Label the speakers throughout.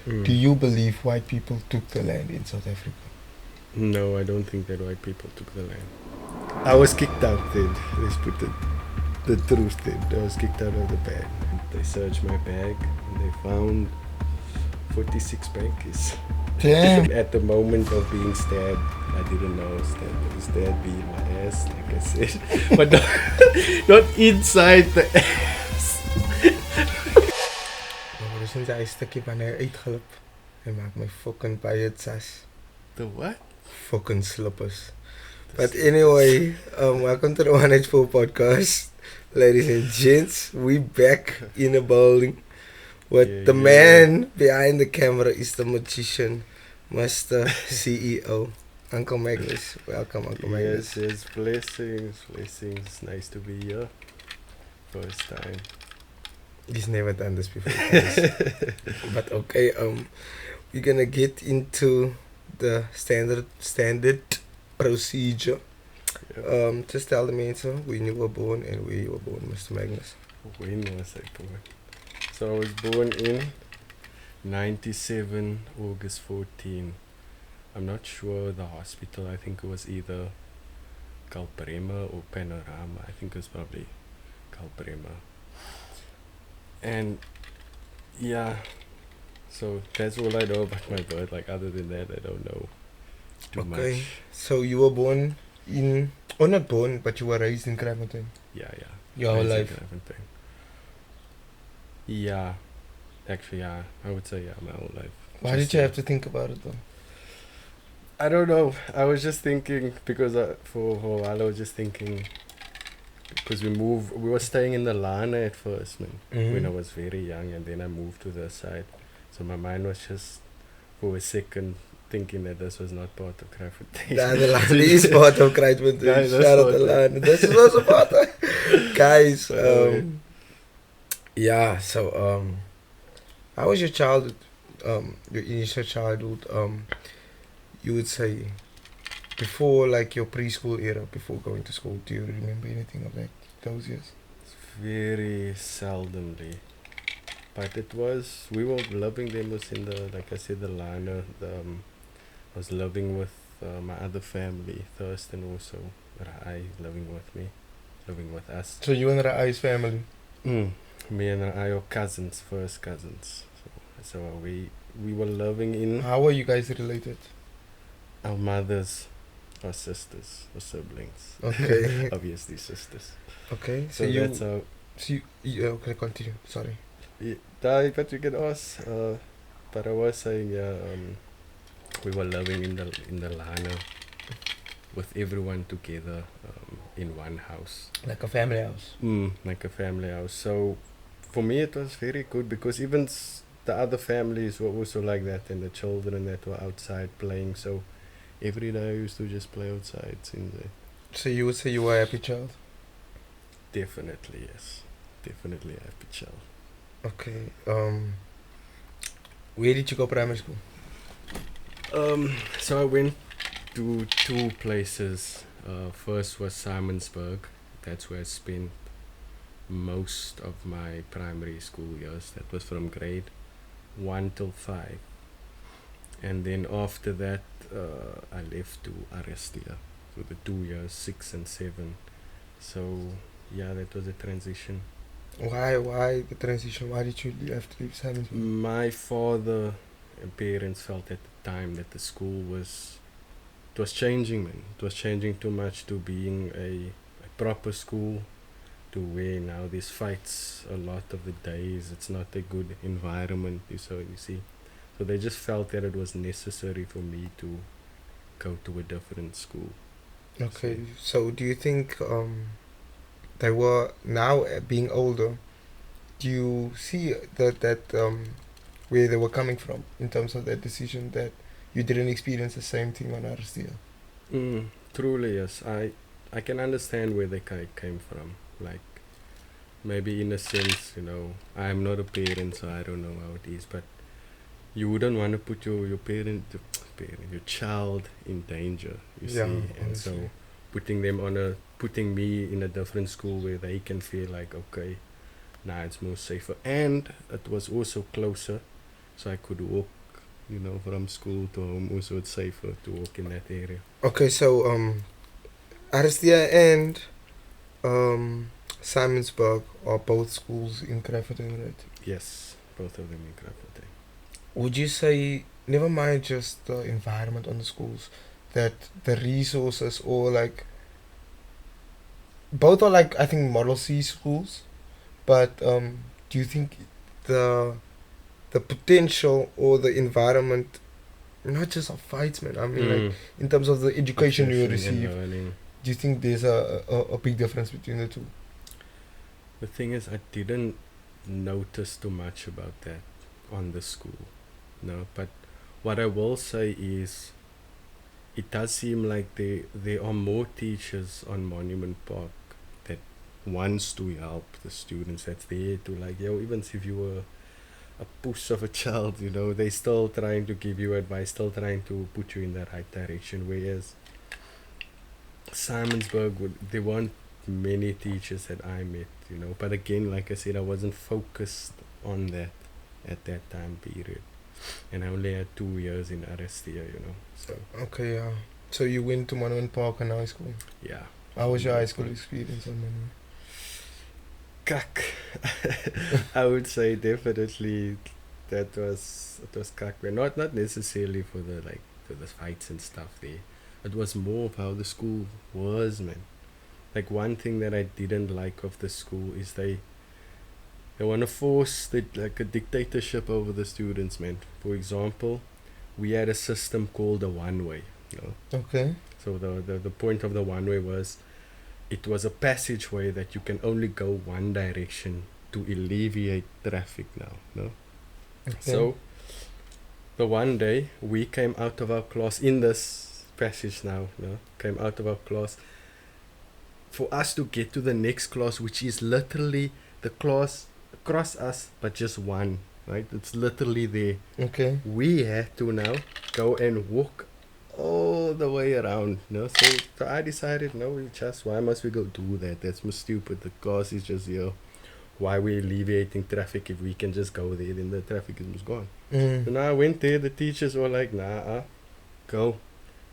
Speaker 1: Do you believe white people took the land in South Africa?
Speaker 2: No, I don't think that white people took the land. I was kicked out then. Let's put the truth then. I was kicked out of the band. They searched my bag and they found 46 bankies.
Speaker 1: Damn.
Speaker 2: At the moment of being stabbed, I didn't know that stabbed me in my ass, like I said. But not inside the ass.
Speaker 1: Maar dus hij stukje van hij uitgelip. Hij maakt mij fucking baie sas.
Speaker 2: The what?
Speaker 1: Fucking slippers. But anyway, welcome to the 1H4 podcast. Ladies and gents, we back in the building. With the man behind the camera is the magician, Mr. CEO, Uncle Magnus. Welcome, Uncle Magnus.
Speaker 2: Yes, blessings. Nice to be here. First time.
Speaker 1: He's never done this before, guys. But okay, we're gonna get into the standard procedure.
Speaker 2: Yeah.
Speaker 1: Just tell the man, sir, when you were born and where you were born, Mr. Magnus.
Speaker 2: When was I born? So I was born in 97, August 14. I'm not sure the hospital. I think it was either Kalprema or Panorama. I think it was probably Kalprema. And yeah, so that's all I know about my birth. Like other than that, I don't know too much.
Speaker 1: So you were born in, or not born, but you were raised in Kraaifontein.
Speaker 2: Yeah.
Speaker 1: Your whole life.
Speaker 2: Yeah, actually, yeah, I would say my whole life.
Speaker 1: Why did you have to think about it though?
Speaker 2: I don't know. I was just thinking because for a while I was just thinking because we were staying in the Lana at first, man, when I was very young, and then I moved to the side. So my mind was just for a second thinking that this was not part of Kraaifontein.
Speaker 1: Nah, the Lana is part of Kraaifontein. Shout out the Lana. This is also part of guys. Yeah. So how was your childhood? Your initial childhood. You would say before like your preschool era, before going to school. Do you remember anything of that those years?
Speaker 2: Very seldomly, but we were living them was in the, like I said, the Lana. I was living with my other family, Thirst, and also Rai living with us.
Speaker 1: So you and Rai's family?
Speaker 2: Me and Rai are cousins, first cousins. So we were living in.
Speaker 1: How were you guys related?
Speaker 2: Our mothers, our sisters, our siblings.
Speaker 1: Okay.
Speaker 2: Obviously sisters.
Speaker 1: Okay.
Speaker 2: So that's how.
Speaker 1: So you okay, continue. Sorry.
Speaker 2: Yeah, but you can ask. But I was saying, we were living in the Lana with everyone together in one house.
Speaker 1: Like a family house.
Speaker 2: Like a family house. So for me it was very good because even the other families were also like that, and the children that were outside playing. So every day I used to just play outside in there.
Speaker 1: So you would say you were a happy child?
Speaker 2: Definitely, yes. Definitely a happy child.
Speaker 1: Okay. Where did you go primary school?
Speaker 2: So I went to two places. First was Simonsburg. That's where I spent most of my primary school years. That was from grade 1 till 5. And then after that, I left to Arestia for the 2 years, 6 and 7. So yeah, that was a transition.
Speaker 1: Why the transition? Why did you have to leave Simonsburg?
Speaker 2: My father and parents felt at the time that the school was changing, man. It was changing too much to being a proper school, to where now there's fights a lot of the days. It's not a good environment, you see. So they just felt that it was necessary for me to go to a different school.
Speaker 1: Okay, so do you think they were now being older? Do you see that where they were coming from in terms of that decision, that you didn't experience the same thing on Arestia?
Speaker 2: Truly, yes. I can understand where they came from. Like, maybe in a sense, I'm not a parent, so I don't know how it is, but you wouldn't want to put your your child in danger, you see. And
Speaker 1: honestly.
Speaker 2: So putting me in a different school where they can feel like, okay, now it's more safer, and it was also closer. so I could walk, from school to home. Also, it's safer to walk in that area.
Speaker 1: Okay, so Aristia and Simonsburg are both schools in Kraaifontein, right?
Speaker 2: Yes, both of them in Kraaifontein.
Speaker 1: Would you say, never mind just the environment on the schools, that the resources or like both are like I think Model C schools, but do you think the the potential or the environment, not just of fights, man. I mean, like in terms of the education you receive, do you think there's a big difference between the two?
Speaker 2: The thing is, I didn't notice too much about that on the school. No, but what I will say is, it does seem like there are more teachers on Monument Park that wants to help the students. That's there to like, even if you were a push of a child, they still trying to give you advice, still trying to put you in the right direction. Whereas Simonsburg, there weren't many teachers that I met, But again, like I said, I wasn't focused on that at that time period. And I only had 2 years in Aristia, So
Speaker 1: Okay, yeah. So you went to Monument Park and high school.
Speaker 2: yeah.
Speaker 1: How was your high school experience on Monument?
Speaker 2: Kak. I would say definitely it was kak. But not necessarily for the fights and stuff there. It was more of how the school was, man. Like one thing that I didn't like of the school is they want to force like a dictatorship over the students, man. For example, we had a system called the one way.
Speaker 1: Okay.
Speaker 2: So the point of the one way was, it was a passageway that you can only go one direction to alleviate traffic now.
Speaker 1: Okay.
Speaker 2: So the one day we came out of our class in this passage now, came out of our class for us to get to the next class, which is literally the class across us, but just one, right? It's literally there.
Speaker 1: Okay.
Speaker 2: We had to now go and walk all the way around, So I decided, why must we go do that? That's more stupid. The class is just here. Why are we alleviating traffic if we can just go there? Then the traffic is just gone. So now I went there. The teachers were like, nah, go.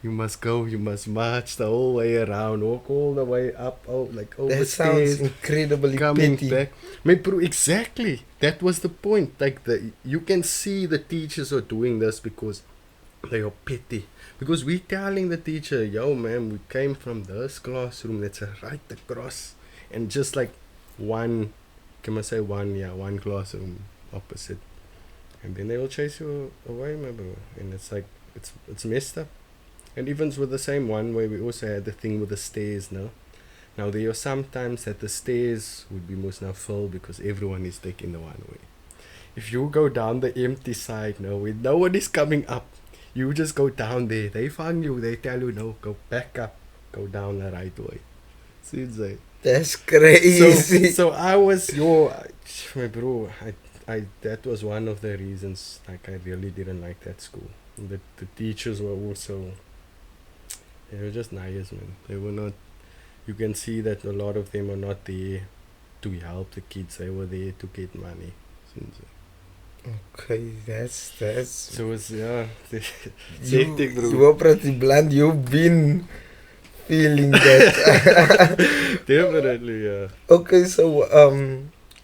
Speaker 2: You must go. You must march the whole way around. Walk all the way up, like over
Speaker 1: that
Speaker 2: stairs.
Speaker 1: Sounds incredibly
Speaker 2: Coming
Speaker 1: petty.
Speaker 2: back. Exactly. That was the point. Like you can see the teachers are doing this because they are petty. Because we telling the teacher, yo man, we came from this classroom that's right across, and just like one classroom opposite, and then they will chase you away, my bro. And it's like it's messed up. And even with the same one way, we also had the thing with the stairs. Now there are sometimes that the stairs would be most now full because everyone is taking the one way. If you go down the empty side now, with no one is coming up, you just go down there. They find you. They tell you, no, go back up. Go down the right way. So it's like,
Speaker 1: that's crazy.
Speaker 2: So I was my bro. I that was one of the reasons. Like I really didn't like that school. The teachers were also. They were just nice, man. They were not. You can see that a lot of them are not there to help the kids. They were there to get money. So it's like,
Speaker 1: okay, that's
Speaker 2: so it's
Speaker 1: you were pretty blunt. You've been feeling that.
Speaker 2: Definitely, yeah.
Speaker 1: Okay, so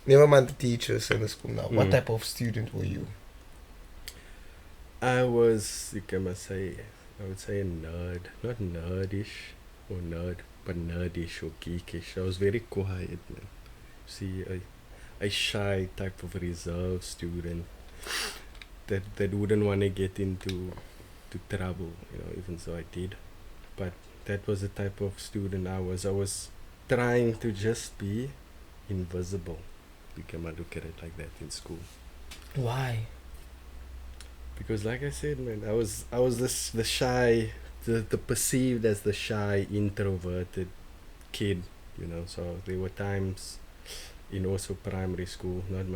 Speaker 1: never mind the teachers in the school now. What type of student were you?
Speaker 2: I was, I would say a nerd. Not nerdish or nerd, but nerdish or geekish. I was very quiet, man. See, a shy type of reserved student that wouldn't want to get into trouble, even so I did. But that was the type of student I was. I was trying to just be invisible. You can look at it like that in school.
Speaker 1: Why?
Speaker 2: Because like I said, man, I was the shy, the perceived as the shy, introverted kid, So there were times in also primary school, not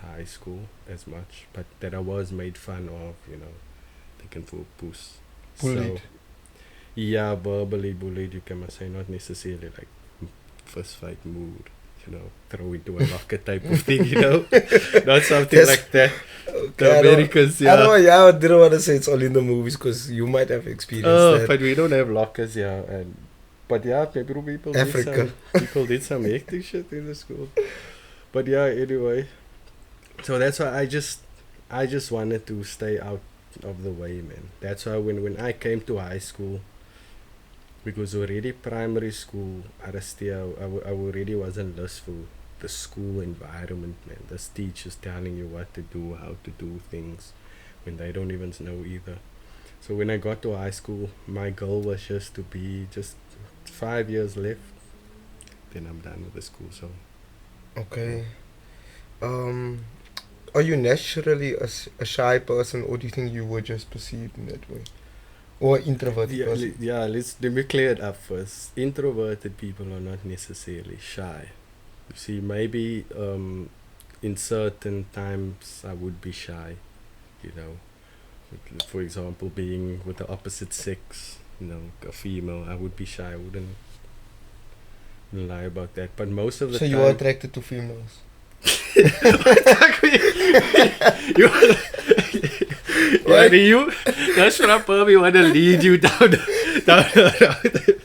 Speaker 2: high school as much, but that I was made fun of, taken for a puss.
Speaker 1: Bullied.
Speaker 2: So, yeah, verbally bullied, you can say, not necessarily like fist fight mood, throw into a locker type of thing, not something
Speaker 1: Yes.
Speaker 2: like that.
Speaker 1: Okay,
Speaker 2: The Americans,
Speaker 1: I don't, yeah, I didn't want to say it's all in the movies because you might have experienced that.
Speaker 2: but we don't have lockers, but yeah, people
Speaker 1: Africa.
Speaker 2: did some hectic shit in the school. But yeah, anyway, so that's why I just wanted to stay out of the way, man. That's why when I came to high school, because already primary school, I already wasn't less for the school environment, man. There's teachers telling you what to do, how to do things, when they don't even know either. So when I got to high school, my goal was just to be just 5 years left. Then I'm done with the school. So
Speaker 1: Okay. Um, are you naturally a shy person, or do you think you were just perceived in that way, or introverted person?
Speaker 2: let me clear it up first. Introverted people are not necessarily shy. You see, maybe in certain times I would be shy, you know. For example, being with the opposite sex, a female, I would be shy. I wouldn't lie about that. But most of the
Speaker 1: So
Speaker 2: time,
Speaker 1: you are attracted to females?
Speaker 2: you that's what probably want to lead you down the road.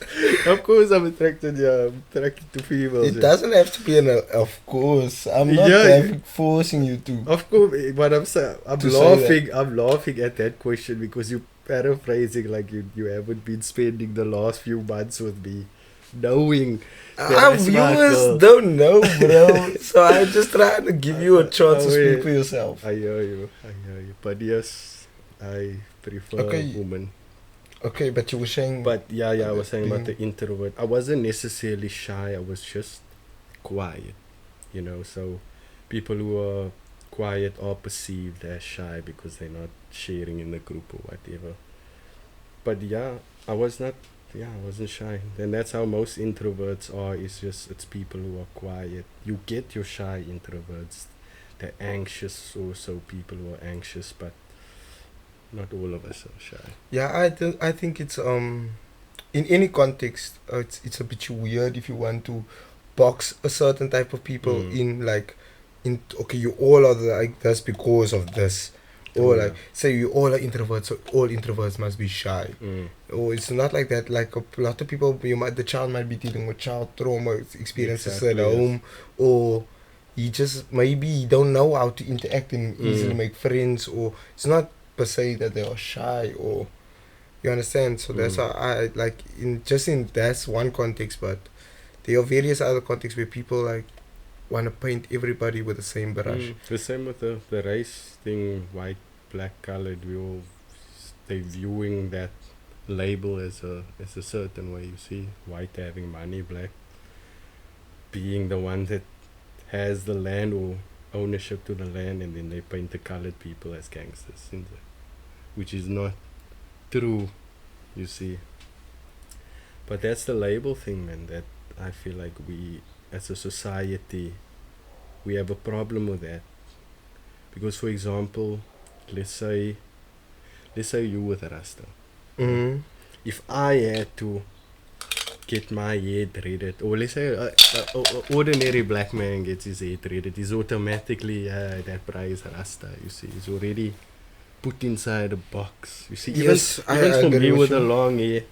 Speaker 2: Of course, I'm attracted to females.
Speaker 1: It doesn't have to be of course. I'm not forcing you to.
Speaker 2: Of course, but I'm laughing at that question because you paraphrasing like you haven't been spending the last few months with me, knowing
Speaker 1: Our viewers don't know, bro. So I'm just trying to give you a chance to speak for yourself.
Speaker 2: I hear you. But yes, I prefer women.
Speaker 1: Okay, but you were saying.
Speaker 2: But I was saying about the introvert. I wasn't necessarily shy. I was just quiet, So people who are quiet are perceived as shy because they're not sharing in the group or whatever. But I was not. I wasn't shy. And that's how most introverts are. It's people who are quiet. You get your shy introverts. They're anxious also, people who are anxious, but not all of us are shy.
Speaker 1: Yeah, I think it's in any context, it's a bit weird if you want to box a certain type of people in okay, you all are like this because of this. Or like say you all are introverts, so all introverts must be shy. Or it's not like that. Like a lot of people, the child might be dealing with child trauma experiences at home, or he just maybe don't know how to interact and easily make friends, or it's not per se that they are shy, or you understand. So that's how I like in that's one context, but there are various other contexts where people like want to paint everybody with the same brush.
Speaker 2: The same with the race thing, white, black, colored. They viewing that label as a certain way. You see, white having money, black being the one that has the land or ownership to the land, and then they paint the colored people as gangsters, which is not true. You see, but that's the label thing, man. That I feel like we, as a society, we have a problem with that. Because, for example, let's say you with a Rasta. If I had to get my hair dreaded, or let's say a ordinary black man gets his hair dreaded, he's automatically that price Rasta. You see, he's already put inside a box. You see,
Speaker 1: yes,
Speaker 2: even for me with a long hair,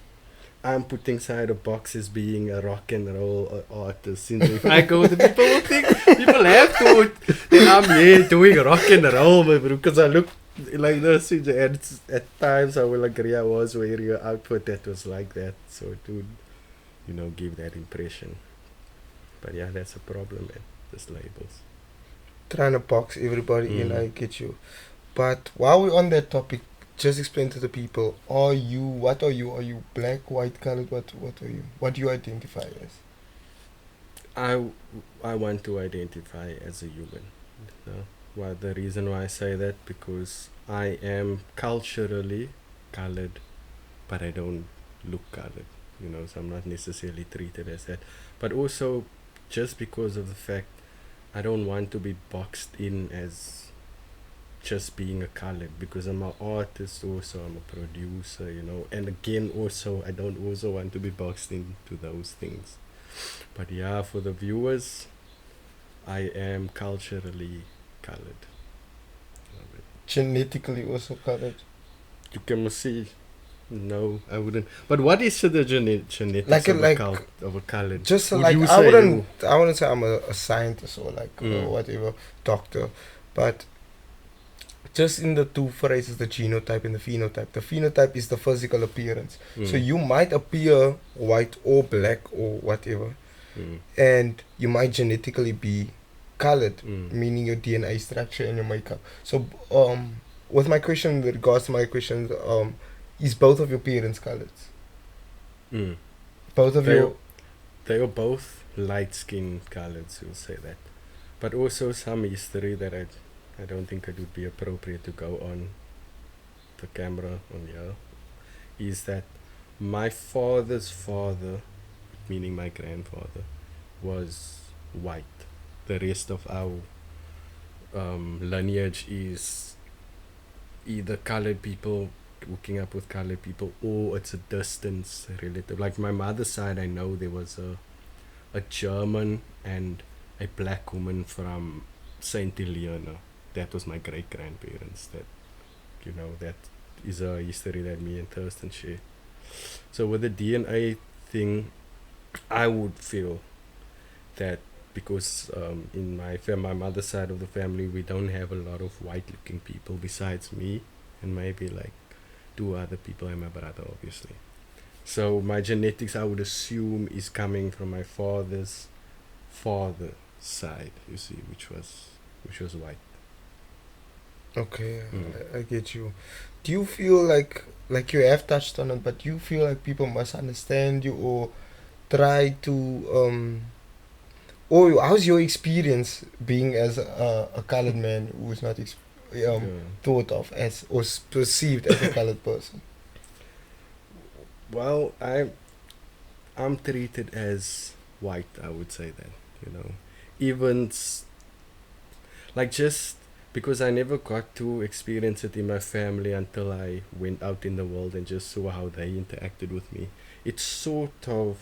Speaker 2: I'm put inside a box as being a rock and roll artist. If I go, the people will think, people have to, then I'm here doing rock and roll, because I look like this. And at times I will agree I was wearing an outfit that was like that. So it would, give that impression. But yeah, that's a problem, man. Just labels.
Speaker 1: Trying to box everybody in, I get you. But while we're on that topic, just explain to the people, what are you? Are you black, white, colored? What are you? What do you identify as?
Speaker 2: I want to identify as a human. Well, the reason why I say that, because I am culturally colored, but I don't look colored. So I'm not necessarily treated as that. But also, just because of the fact I don't want to be boxed in as just being a colored, because I'm an artist also, I'm a producer, and again also I don't also want to be boxed into those things. But yeah, for the viewers, I am culturally colored.
Speaker 1: Genetically also colored.
Speaker 2: You can see. No, I wouldn't. But what is the genetics
Speaker 1: Like a,
Speaker 2: of a
Speaker 1: like
Speaker 2: colored?
Speaker 1: just
Speaker 2: Would
Speaker 1: like
Speaker 2: you say you?
Speaker 1: I wouldn't say I'm a scientist or like
Speaker 2: Mm,
Speaker 1: whatever doctor, but just in the two phrases, the genotype and the phenotype. The phenotype is the physical appearance. So
Speaker 2: mm,
Speaker 1: you might appear white or black or whatever,
Speaker 2: mm,
Speaker 1: and you might genetically be colored,
Speaker 2: mm,
Speaker 1: meaning your DNA structure and your makeup. So, with my question, with regards to my question, is both of your parents colored?
Speaker 2: mm.
Speaker 1: Both of
Speaker 2: They
Speaker 1: your
Speaker 2: they are both light skin coloreds. You'll say that, but also some history that I don't think it would be appropriate to go on the camera on here. Is that my father's father, meaning my grandfather, was white. The rest of our lineage is either colored people hooking up with colored people or it's a distance relative. Like my mother's side, I know there was a German and a black woman from Saint Helena. That was my great grandparents. That is a history that me and Thurston share. So with the DNA thing, I would feel that because in my mother's side of the family, we don't have a lot of white-looking people besides me and maybe like two other people and my brother, obviously. So my genetics, I would assume, is coming from my father's father side. You see, which was white.
Speaker 1: okay,
Speaker 2: Mm.
Speaker 1: I get you. Do you feel like you have touched on it, but do you feel like people must understand you or try to or how's your experience being as a colored man who's not
Speaker 2: Yeah.
Speaker 1: thought of as or perceived as a colored person?
Speaker 2: Well, I'm treated as white. I would say that, you know, even like just because I never got to experience it in my family until I went out in the world and just saw how they interacted with me. It's sort of,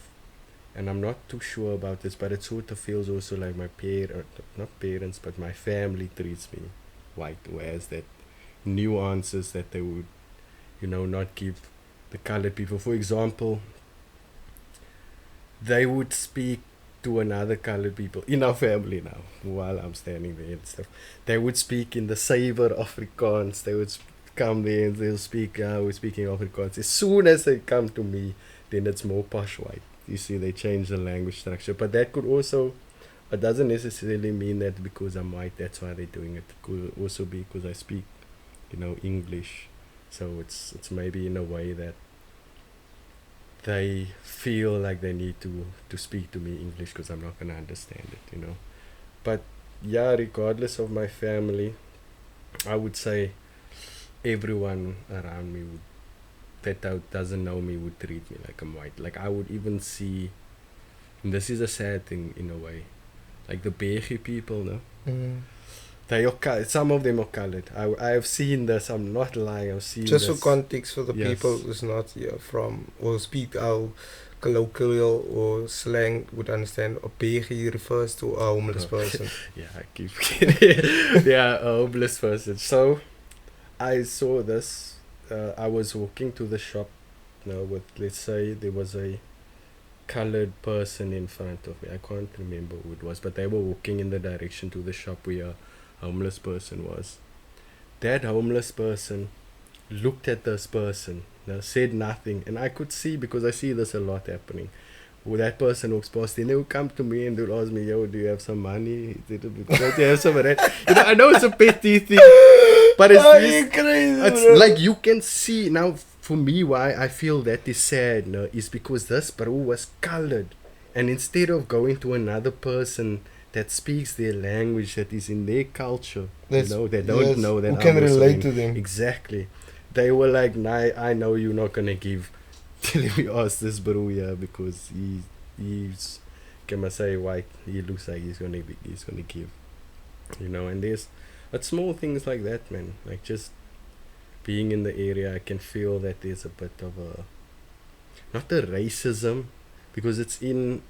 Speaker 2: and I'm not too sure about this, but it sort of feels also like not parents, but my family treats me white, whereas that nuances that they would, not give the colored people. For example, they would speak to another colored people in our family now while I'm standing there and stuff. They would speak in the Saver Afrikaans. They would come there and they'll speak, we're speaking Afrikaans. As soon as they come to me, then it's more posh white. You see, they change the language structure. But that could also, it doesn't necessarily mean that because I'm white, that's why they're doing it. It could also be because I speak, English. So it's maybe in a way that they feel like they need to speak to me English because I'm not gonna understand it. But yeah, regardless of my family, I would say everyone around me doesn't know me would treat me like I'm white. Like I would even see, and this is a sad thing in a way, like the Bechi people, no?
Speaker 1: Mm.
Speaker 2: They are some of them are colored. I've seen this. I'm not lying. I've seen
Speaker 1: Just for
Speaker 2: this.
Speaker 1: context for the people
Speaker 2: Yes.
Speaker 1: who's not here from or speak our colloquial or slang would understand, a pegi refers to a homeless person.
Speaker 2: Yeah, I keep kidding. Yeah, a homeless person. So I saw this. I was walking to the shop, with, let's say there was a colored person in front of me. I can't remember who it was, but they were walking in the direction to the shop where a homeless person was. That homeless person looked at this person, said nothing, and I could see, because I see this a lot happening. When that person walks past, then they will come to me and they'll ask me, "Yo, do you have some money? Do you have some of that?" I know it's a petty thing, but it's
Speaker 1: Oh,
Speaker 2: this.
Speaker 1: you crazy,
Speaker 2: It's
Speaker 1: bro.
Speaker 2: like you can see now. For me, why I feel that is sad, is because this bro was colored, and instead of going to another person that speaks their language, that is in their culture,
Speaker 1: That's
Speaker 2: they don't
Speaker 1: yes.
Speaker 2: know that
Speaker 1: Who
Speaker 2: I'm
Speaker 1: can
Speaker 2: also
Speaker 1: relate
Speaker 2: in.
Speaker 1: to them?
Speaker 2: Exactly. They were like, "Nah, I know you're not gonna give." Let me ask this bro here because he's, can I say, white. He looks like he's gonna give. And there's, but small things like that, man. Like just being in the area, I can feel that there's a bit of a, not a racism, because it's in,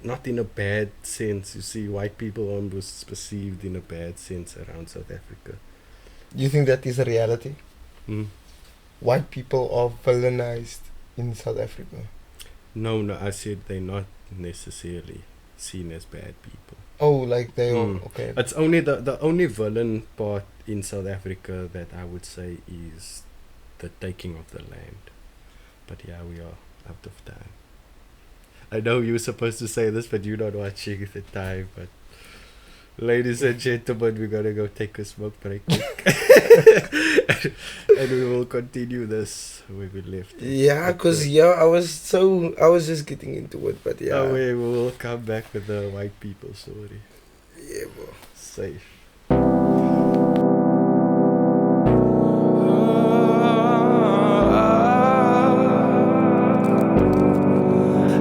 Speaker 2: not in a bad sense. You see, white people almost perceived in a bad sense around South Africa.
Speaker 1: You think that is a reality?
Speaker 2: Mm.
Speaker 1: White people are villainized in South Africa.
Speaker 2: No, I said they're not necessarily seen as bad people.
Speaker 1: Oh, like they are
Speaker 2: Mm.
Speaker 1: okay.
Speaker 2: It's only the only villain part in South Africa that I would say is the taking of the land. But yeah, we are out of time. I know you were supposed to say this, but you're not watching the time. But ladies and gentlemen, we're gonna go take a smoke break, and we will continue this where we left.
Speaker 1: Yeah, cause I was just getting into it, but yeah.
Speaker 2: Oh, we will come back with the white people story.
Speaker 1: Yeah, bro.
Speaker 2: Safe.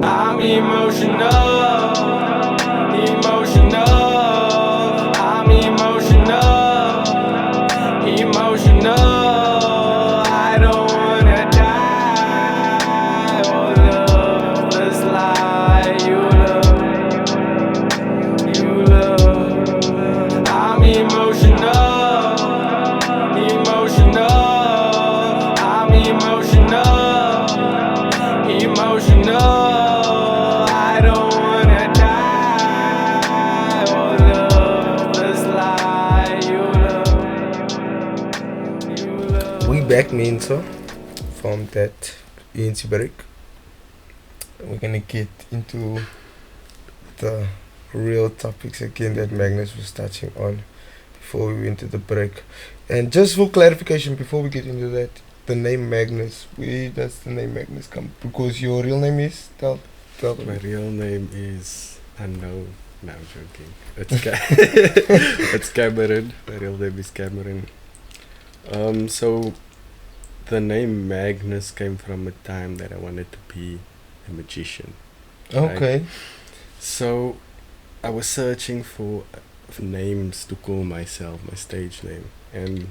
Speaker 3: I'm emotional, I'm emotional. I don't wanna die or love this lie you love. I'm emotional, I'm emotional. I don't wanna die or love this lie you love.
Speaker 1: We back, Minso, from that ANC break. We're gonna get into the real topics again that Magnus was touching on before we went to the break. And just for clarification, before we get into that, the name Magnus, where does the name Magnus come? Because your real name is tell
Speaker 2: My
Speaker 1: me.
Speaker 2: real name is unknown. No, I'm joking. It's it's Cameron. My real name is Cameron. So the name Magnus came from a time that I wanted to be a magician.
Speaker 1: Okay.
Speaker 2: So I was searching for names to call myself, my stage name, and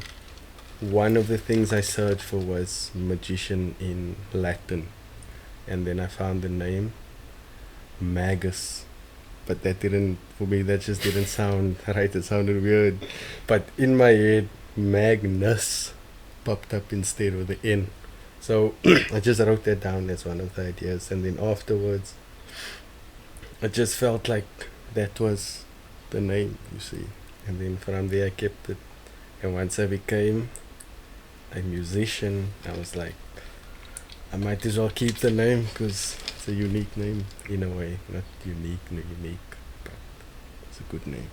Speaker 2: one of the things I searched for was magician in Latin, and then I found the name Magus, but that didn't, for me, that just didn't sound right. It sounded weird, but in my head Magnus popped up instead of the N, so I just wrote that down as one of the ideas, and then afterwards I just felt like that was the name, you see, and then from there I kept it, and once I became a musician, I was like, I might as well keep the name because it's a unique name in a way. Not unique, but it's a good name.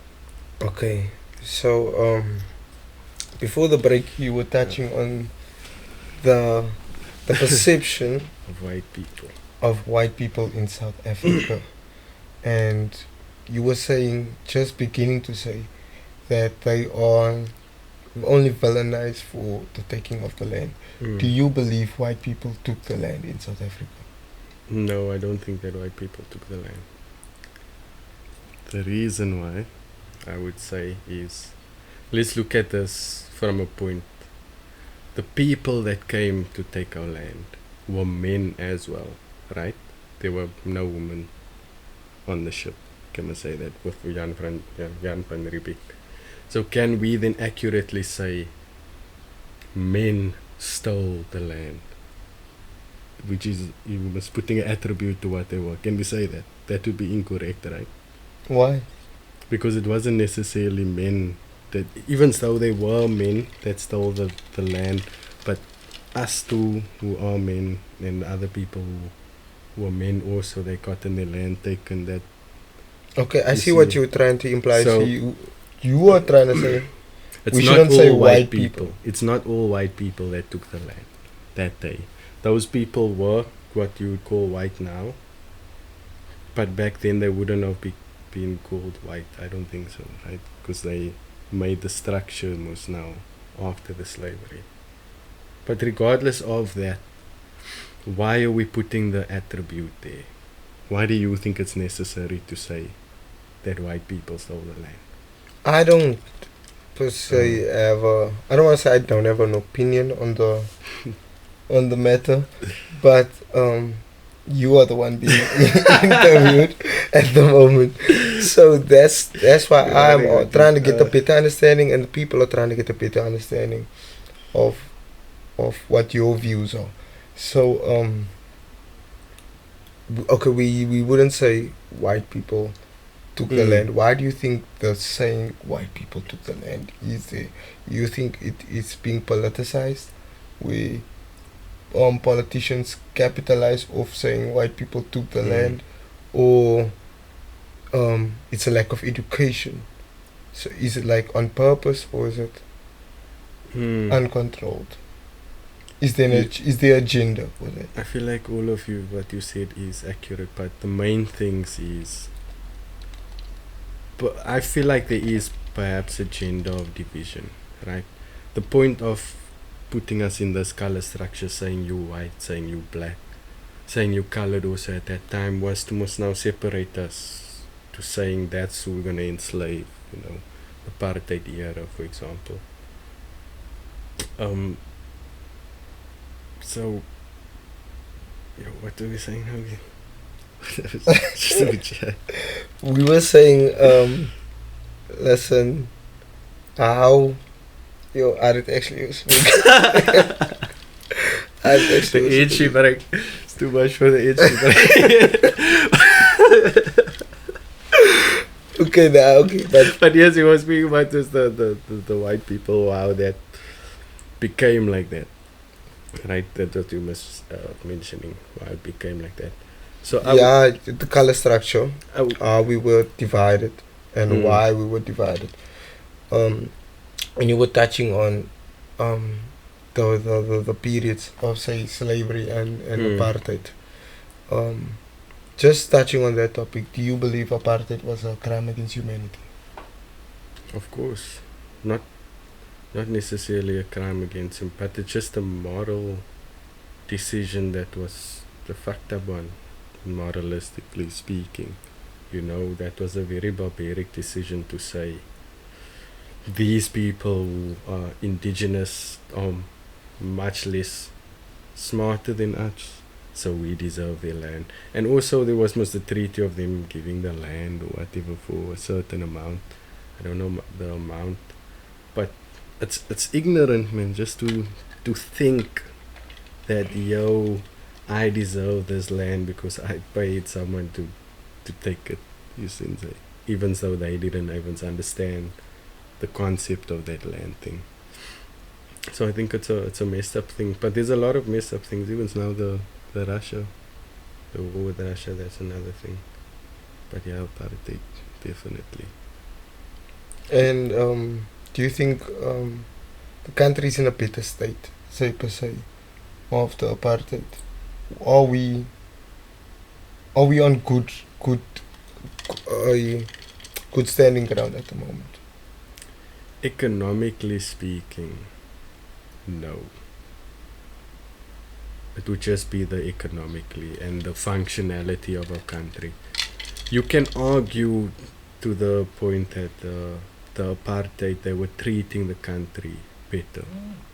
Speaker 1: Okay. So before the break you were touching on the perception
Speaker 2: Of white people.
Speaker 1: of white people in South Africa. And you were saying, just beginning to say, that they are only villainized for the taking of the land.
Speaker 2: Mm.
Speaker 1: Do you believe white people took the land in South Africa?
Speaker 2: No, I don't think that white people took the land. The reason why, I would say, is, let's look at this from a point. The people that came to take our land were men as well, right? There were no women on the ship, can I say that, with Jan van Riebeeck. So can we then accurately say men stole the land? Which is, you was putting an attribute to what they were. Can we say that? That would be incorrect, right?
Speaker 1: Why?
Speaker 2: Because it wasn't necessarily men that, even though they were men that stole the land, but us two who are men and other people who were men also, they got in their land taken. That
Speaker 1: Okay, I
Speaker 2: You
Speaker 1: see what
Speaker 2: see.
Speaker 1: you're trying to imply. So,
Speaker 2: So-
Speaker 1: you are trying to say
Speaker 2: it's
Speaker 1: we
Speaker 2: not
Speaker 1: shouldn't
Speaker 2: all
Speaker 1: say
Speaker 2: white
Speaker 1: white
Speaker 2: people.
Speaker 1: people.
Speaker 2: It's not all white people that took the land that day. Those people were what you would call white now, but back then they wouldn't have been called white. I don't think so, right? Because they made the structure most now after the slavery. But regardless of that, why are we putting the attribute there? Why do you think it's necessary to say that white people stole the land?
Speaker 1: I don't per se have I don't want to say I don't have an opinion on the matter, but You are the one being interviewed at the moment. So that's why
Speaker 2: Yeah,
Speaker 1: I'm
Speaker 2: very good.
Speaker 1: trying to get a better understanding, and the people are trying to get a better understanding of what your views are. So okay, we wouldn't say white people took the land. Why do you think the saying white people took the land is there? You think it's being politicized? We politicians capitalize off saying white people took the land, or it's a lack of education. So is it like on purpose, or is it uncontrolled? Is there is there agenda with it?
Speaker 2: I feel like all of you, what you said is accurate, but the main things is, but I feel like there is perhaps a gender of division, right? The point of putting us in this color structure, saying you white, saying you black, saying you colored also at that time, was to must now separate us, to saying that's who we're gonna enslave, you know, apartheid era, for example. So, what are we saying now again? Just a chat.
Speaker 1: We were saying, listen, how I did actually speak. I did actually
Speaker 2: The age
Speaker 1: speak.
Speaker 2: break. It's too much for the age break.
Speaker 1: Okay, now okay,
Speaker 2: But yes, he was speaking about this, the white people, how that became like that. Right, that's what you was mentioning, why it became like that. So
Speaker 1: yeah, the color structure,
Speaker 2: I
Speaker 1: we were divided, and why we were divided. And you were touching on the periods of, say, slavery and apartheid. Just touching on that topic, do you believe apartheid was a crime against humanity?
Speaker 2: Of course, not necessarily a crime against him, but it's just a moral decision that was the fucked up one, moralistically speaking. You know, that was a very barbaric decision to say these people who are indigenous are much less smarter than us, so we deserve their land. And also there was the treaty of them giving the land or whatever for a certain amount. I don't know the amount, but it's ignorant, man, just to think that I deserve this land because I paid someone to take it. You see, even though they didn't even understand the concept of that land thing. So I think it's a messed up thing. But there's a lot of messed up things. Even now the Russia, the war with Russia, that's another thing. But yeah, apartheid, definitely.
Speaker 1: And do you think the country is in a better state, say per se, after apartheid? Are we on good standing ground at the moment?
Speaker 2: Economically speaking, no. It would just be the economically and the functionality of our country. You can argue to the point that the apartheid, they were treating the country better,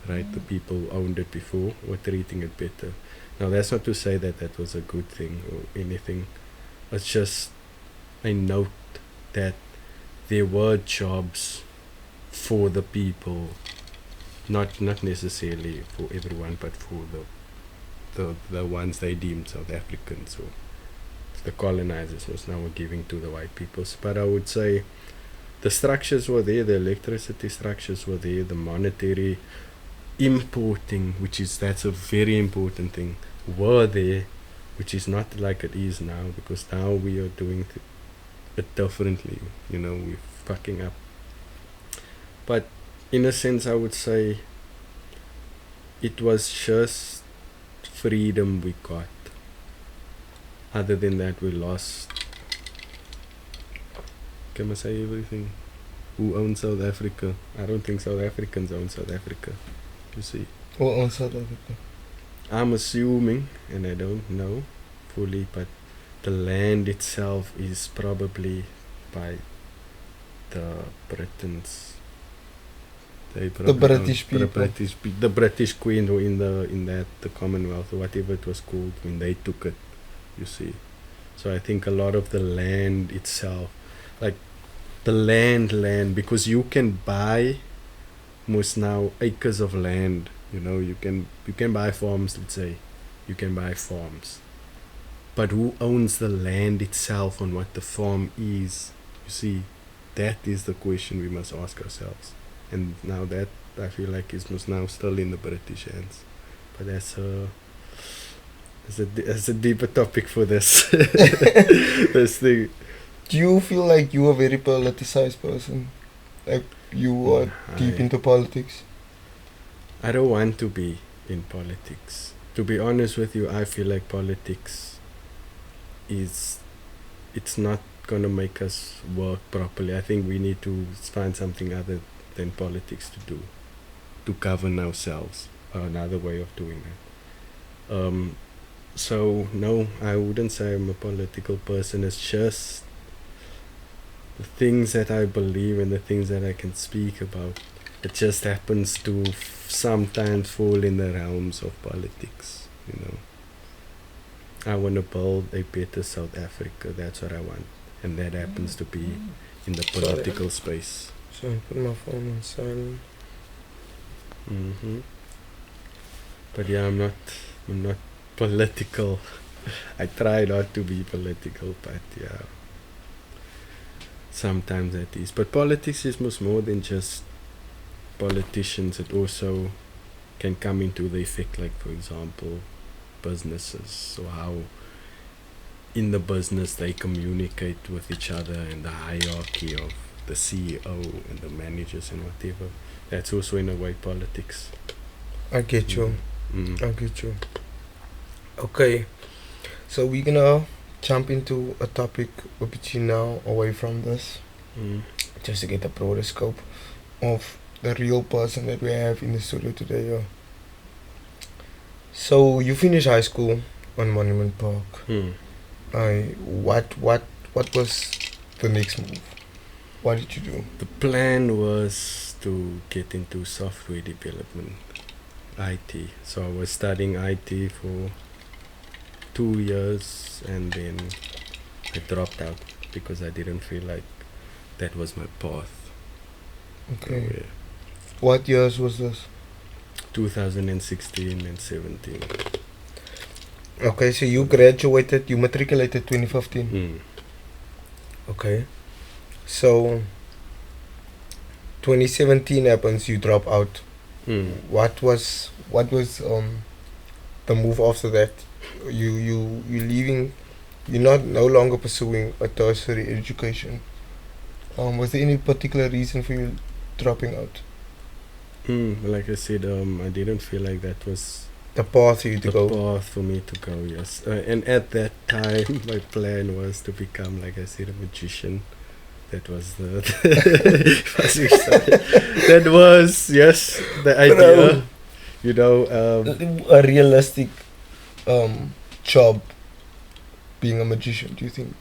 Speaker 2: right? The people who owned it before were treating it better. Now that's not to say that that was a good thing or anything. It's just a note that there were jobs for the people, not necessarily for everyone, but for the ones they deemed South Africans or the colonizers was now giving to the white peoples. But I would say the structures were there, the electricity structures were there, the monetary importing, that's a very important thing, were there, which is not like it is now, because now we are doing it differently. You know, we're fucking up. But in a sense, I would say it was just freedom we got. Other than that, we lost. Can I say everything? Who owns South Africa? I don't think South Africans own South Africa. You see.
Speaker 1: Who owns South Africa?
Speaker 2: I'm assuming, and I don't know fully, but the land itself is probably by the Britons.
Speaker 1: The British people.
Speaker 2: The British Queen, or in the Commonwealth or whatever it was called when they took it. you see. So I think a lot of the land itself, like the land, because you can buy most now acres of land. You can buy farms. Let's say, you can buy farms, but who owns the land itself on what the farm is? You see, that is the question we must ask ourselves. And now that I feel like is most now still in the British hands, but that's a deeper topic for this this thing.
Speaker 1: Do you feel like you are a very politicized person? Like you are deep into politics?
Speaker 2: I don't want to be in politics. To be honest with you, I feel like politics it's not gonna make us work properly. I think we need to find something other than politics to do, to govern ourselves, or another way of doing it. So no, I wouldn't say I'm a political person. It's just the things that I believe and the things that I can speak about. It just happens to sometimes fall in the realms of politics. I want to build a better South Africa. That's what I want, and that happens to be in the political space.
Speaker 1: So I put my phone on silent.
Speaker 2: But yeah, I'm not political. I try not to be political, but yeah, sometimes that is. But politics is much more than just politicians. It also can come into the effect, like for example, businesses. So how in the business they communicate with each other, and the hierarchy of the CEO and the managers and whatever. That's also in a way politics.
Speaker 1: I get you.
Speaker 2: Mm.
Speaker 1: I get you. Okay, so we're gonna jump into a topic a bit now away from this, just to get a broader scope of the real person that we have in the studio today. Yeah. So you finished high school on Monument Park. What was the next move? What did you do?
Speaker 2: The plan was to get into software development, IT. So I was studying IT for 2 years, and then I dropped out because I didn't feel like that was my path.
Speaker 1: Okay.
Speaker 2: So, yeah.
Speaker 1: What years was this?
Speaker 2: 2016 and 17.
Speaker 1: Okay, so you graduated, you matriculated 2015. Okay. So 2017 happens, you drop out. What was the move after that? You leaving, you're no longer pursuing a tertiary education. Was there any particular reason for you dropping out?
Speaker 2: Like I said, I didn't feel like that was
Speaker 1: the path for you to
Speaker 2: the
Speaker 1: go.
Speaker 2: path for me to go. Yes, and at that time, my plan was to become, like I said, a magician. That was the that was the idea.
Speaker 1: A realistic job being a magician. Do you think?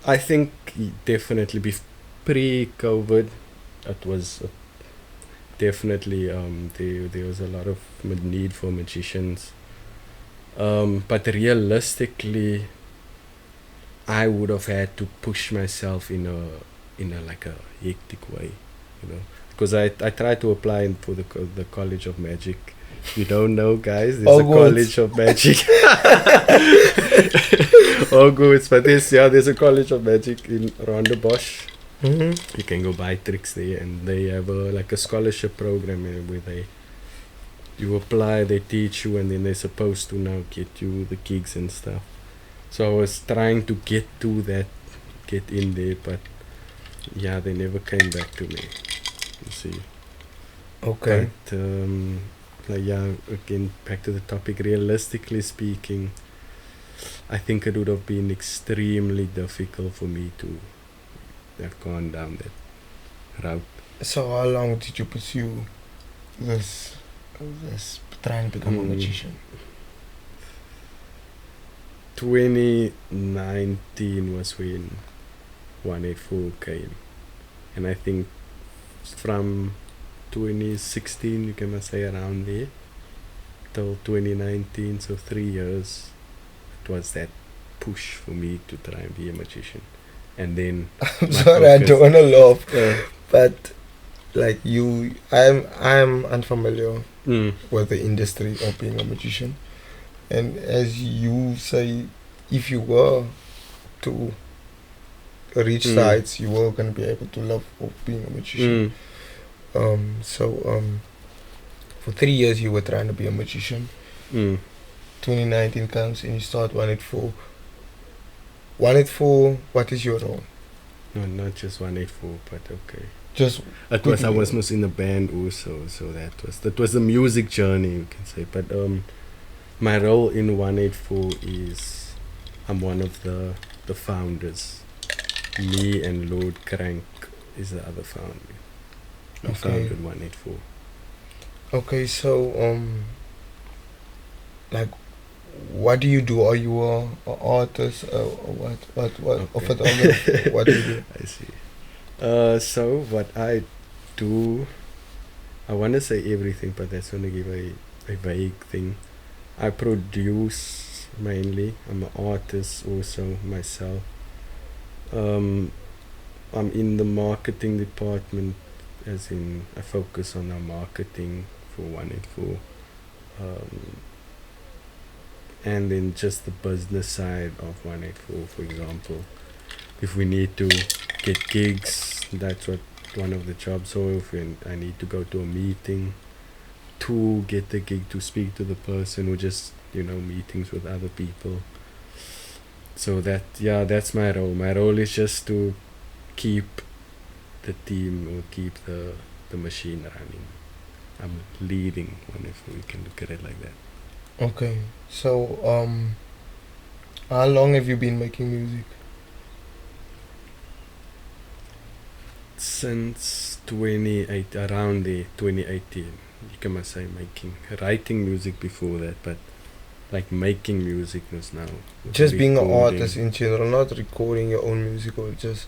Speaker 2: I think definitely pre-COVID, it was definitely there was a lot of need for magicians, but realistically, I would have had to push myself in a like a hectic way, because I tried to apply for the College of Magic. You don't know, guys, there's a College of Magic. Hogwarts, but there's a College of Magic in Rondebosch. You can go buy tricks there, and they have a scholarship program where you apply, they teach you, and then they're supposed to now get you the gigs and stuff. So I was trying to get in there, but yeah, they never came back to me. You see.
Speaker 1: Okay.
Speaker 2: But again, back to the topic. Realistically speaking, I think it would have been extremely difficult for me to have gone down that route.
Speaker 1: So how long did you pursue this trying to become a magician?
Speaker 2: 2019 was when 184 came, and I think from 2016, you can say around there, till 2019, so 3 years, was that push for me to try and be a magician. And then
Speaker 1: I'm
Speaker 2: my
Speaker 1: sorry, I
Speaker 2: focus-
Speaker 1: don't want to laugh,
Speaker 2: Uh,
Speaker 1: but like I'm unfamiliar
Speaker 2: mm,
Speaker 1: with the industry of being a magician, and as you say, if you were to reach
Speaker 2: Mm.
Speaker 1: the heights, you were gonna be able to love of being a magician.
Speaker 2: mm,
Speaker 1: For 3 years you were trying to be a magician.
Speaker 2: mm.
Speaker 1: 2019 comes and you start 184. 184, what is your role?
Speaker 2: No, not just 184, but okay.
Speaker 1: Just
Speaker 2: It was I
Speaker 1: quickly.
Speaker 2: was in a band also, so that was the music journey, you can say. But my role in 184 is I'm one of the founders. Me and Lord Crank is the other founder. We
Speaker 1: Okay.
Speaker 2: founded 184.
Speaker 1: Okay, so like, what do you do? Are you a artist? What? A
Speaker 2: Okay.
Speaker 1: photographer? What do you do?
Speaker 2: I see. So what I do, I want to say everything, but that's going to give a vague thing. I produce mainly. I'm an artist also myself. I'm in the marketing department, as in I focus on our marketing for 184. And then just the business side of 184, for example. If we need to get gigs, that's what one of the jobs. Or if I need to go to a meeting to get the gig, to speak to the person, or just meetings with other people. So that's my role. My role is just to keep the team or keep the machine running. I'm leading, if we can look at it like that.
Speaker 1: Okay, so how long have you been making music?
Speaker 2: Since 28, around the 2018, you can say writing music before that, but like making music was now.
Speaker 1: Just being an
Speaker 2: recording.
Speaker 1: artist in general, not recording your own music, or just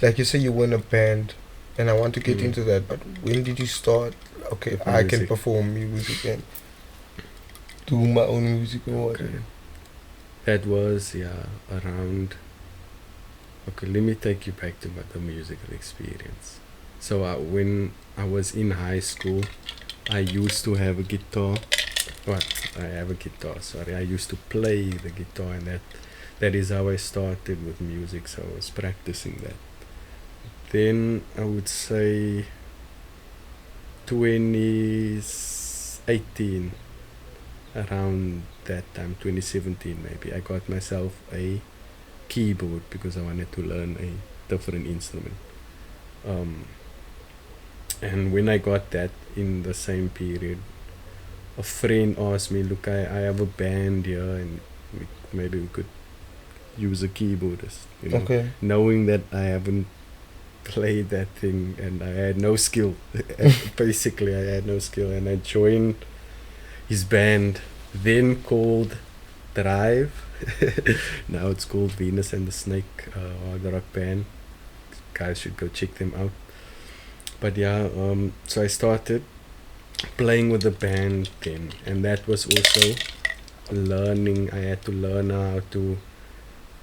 Speaker 1: like you say you were in a band, and I want to get
Speaker 2: Mm.
Speaker 1: into that. But when did you start? Okay,
Speaker 2: With
Speaker 1: I can
Speaker 2: music.
Speaker 1: perform music and do my own music or
Speaker 2: Okay.
Speaker 1: whatever.
Speaker 2: That was around. Okay, let me take you back to the musical experience. So when I was in high school, I used to have a guitar. I have a guitar. Sorry, I used to play the guitar, and that is how I started with music. So I was practicing that. Then I would say 2018, around that time, 2017 maybe, I got myself a keyboard because I wanted to learn a different instrument. And when I got that, in the same period, a friend asked me, look, I have a band here, and maybe we could use a keyboardist,
Speaker 1: Okay.
Speaker 2: knowing that I haven't played that thing and I had no skill. Basically, I had no skill, and I joined his band, then called Drive. Now it's called Venus and the Snake, hard rock band. Guys should go check them out. But so I started playing with the band then, and that was also learning. I had to learn how to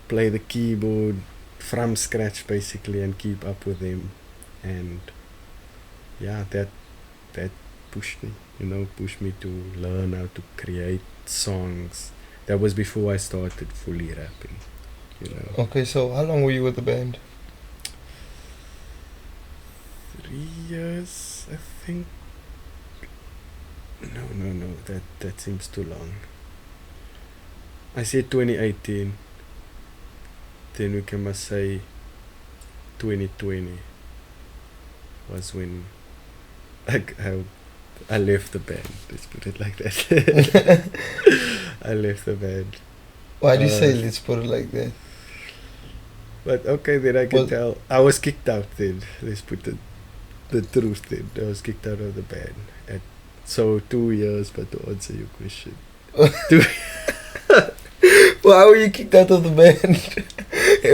Speaker 2: play the keyboard from scratch basically, and keep up with them. And that pushed me to learn how to create songs. That was before I started fully rapping.
Speaker 1: Okay, so how long were you with the band?
Speaker 2: 3 years, I think. No, that seems too long. I said 2018, then we can must say 2020 was when I left the band. Let's put it like that. I left the band.
Speaker 1: Why do you say
Speaker 2: Uh,
Speaker 1: let's put it like that?
Speaker 2: But okay, then I can
Speaker 1: Well-
Speaker 2: tell. I was kicked out then. Let's put the truth then. I was kicked out of the band. So 2 years, but to answer your question.
Speaker 1: Why were you kicked out of the band?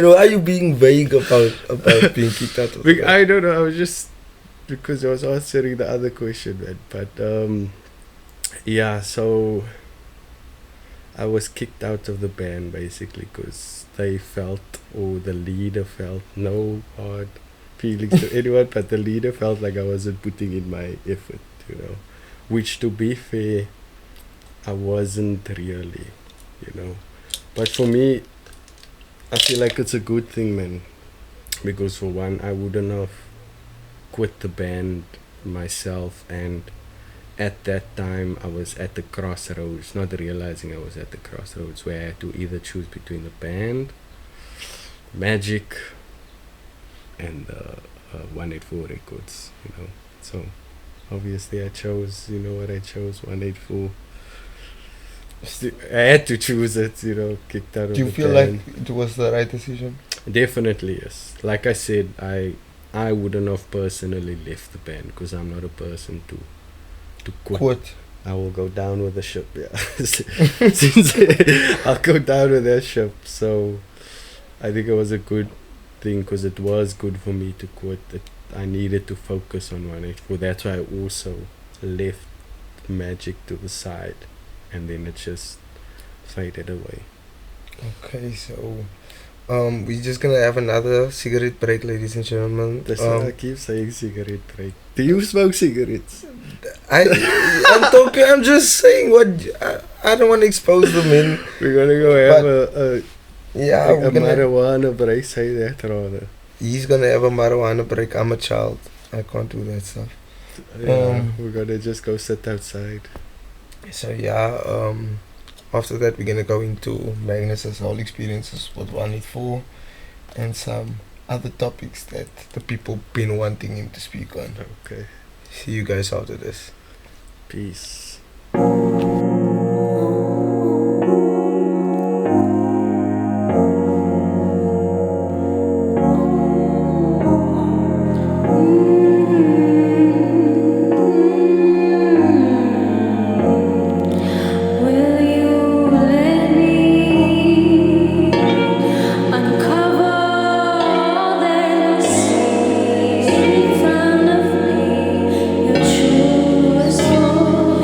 Speaker 1: Why are you being vague about being kicked out of the band?
Speaker 2: I don't know. I was just because I was answering the other question, man. But so I was kicked out of the band basically because they felt, or the leader felt, no hard feelings to anyone, but the leader felt like I wasn't putting in my effort, you know. Which, to be fair, I wasn't really, you know. But for me, I feel like it's a good thing, man. Because for one, I wouldn't have quit the band myself, and at that time I was at the crossroads, not realizing I was at the crossroads where I had to either choose between the band, Magic, and 184 Records, you know. So obviously I chose, you know what I chose, 184. I had to choose it, you know, kicked out of
Speaker 1: Do you
Speaker 2: the
Speaker 1: feel
Speaker 2: band.
Speaker 1: like it was the right decision?
Speaker 2: Definitely yes. Like I said, I wouldn't have personally left the band because I'm not a person to quit.
Speaker 1: Quit.
Speaker 2: I will go down with the ship. Yeah, since I'll go down with that ship. So I think it was a good thing because it was good for me to quit. I needed to focus on 184. That's why I also left Magic to the side, and then it just faded away.
Speaker 1: Okay, so we're just gonna have another cigarette break, ladies and gentlemen.
Speaker 2: That's why I keep saying cigarette break. Do you smoke cigarettes?
Speaker 1: I'm just saying what I don't want to expose them in.
Speaker 2: We're gonna go have
Speaker 1: Yeah,
Speaker 2: a marijuana break. Say that rather.
Speaker 1: He's gonna have a marijuana break. I'm a child. I can't do that stuff.
Speaker 2: Yeah, we're gonna just go sit outside.
Speaker 1: So yeah, after that we're gonna go into Magnus's whole experiences with 184 and some other topics that the people been wanting him to speak on.
Speaker 2: Okay.
Speaker 1: See you guys after this.
Speaker 2: Peace.
Speaker 3: Will you let me uncover all that you see in front of me? Your truest soul,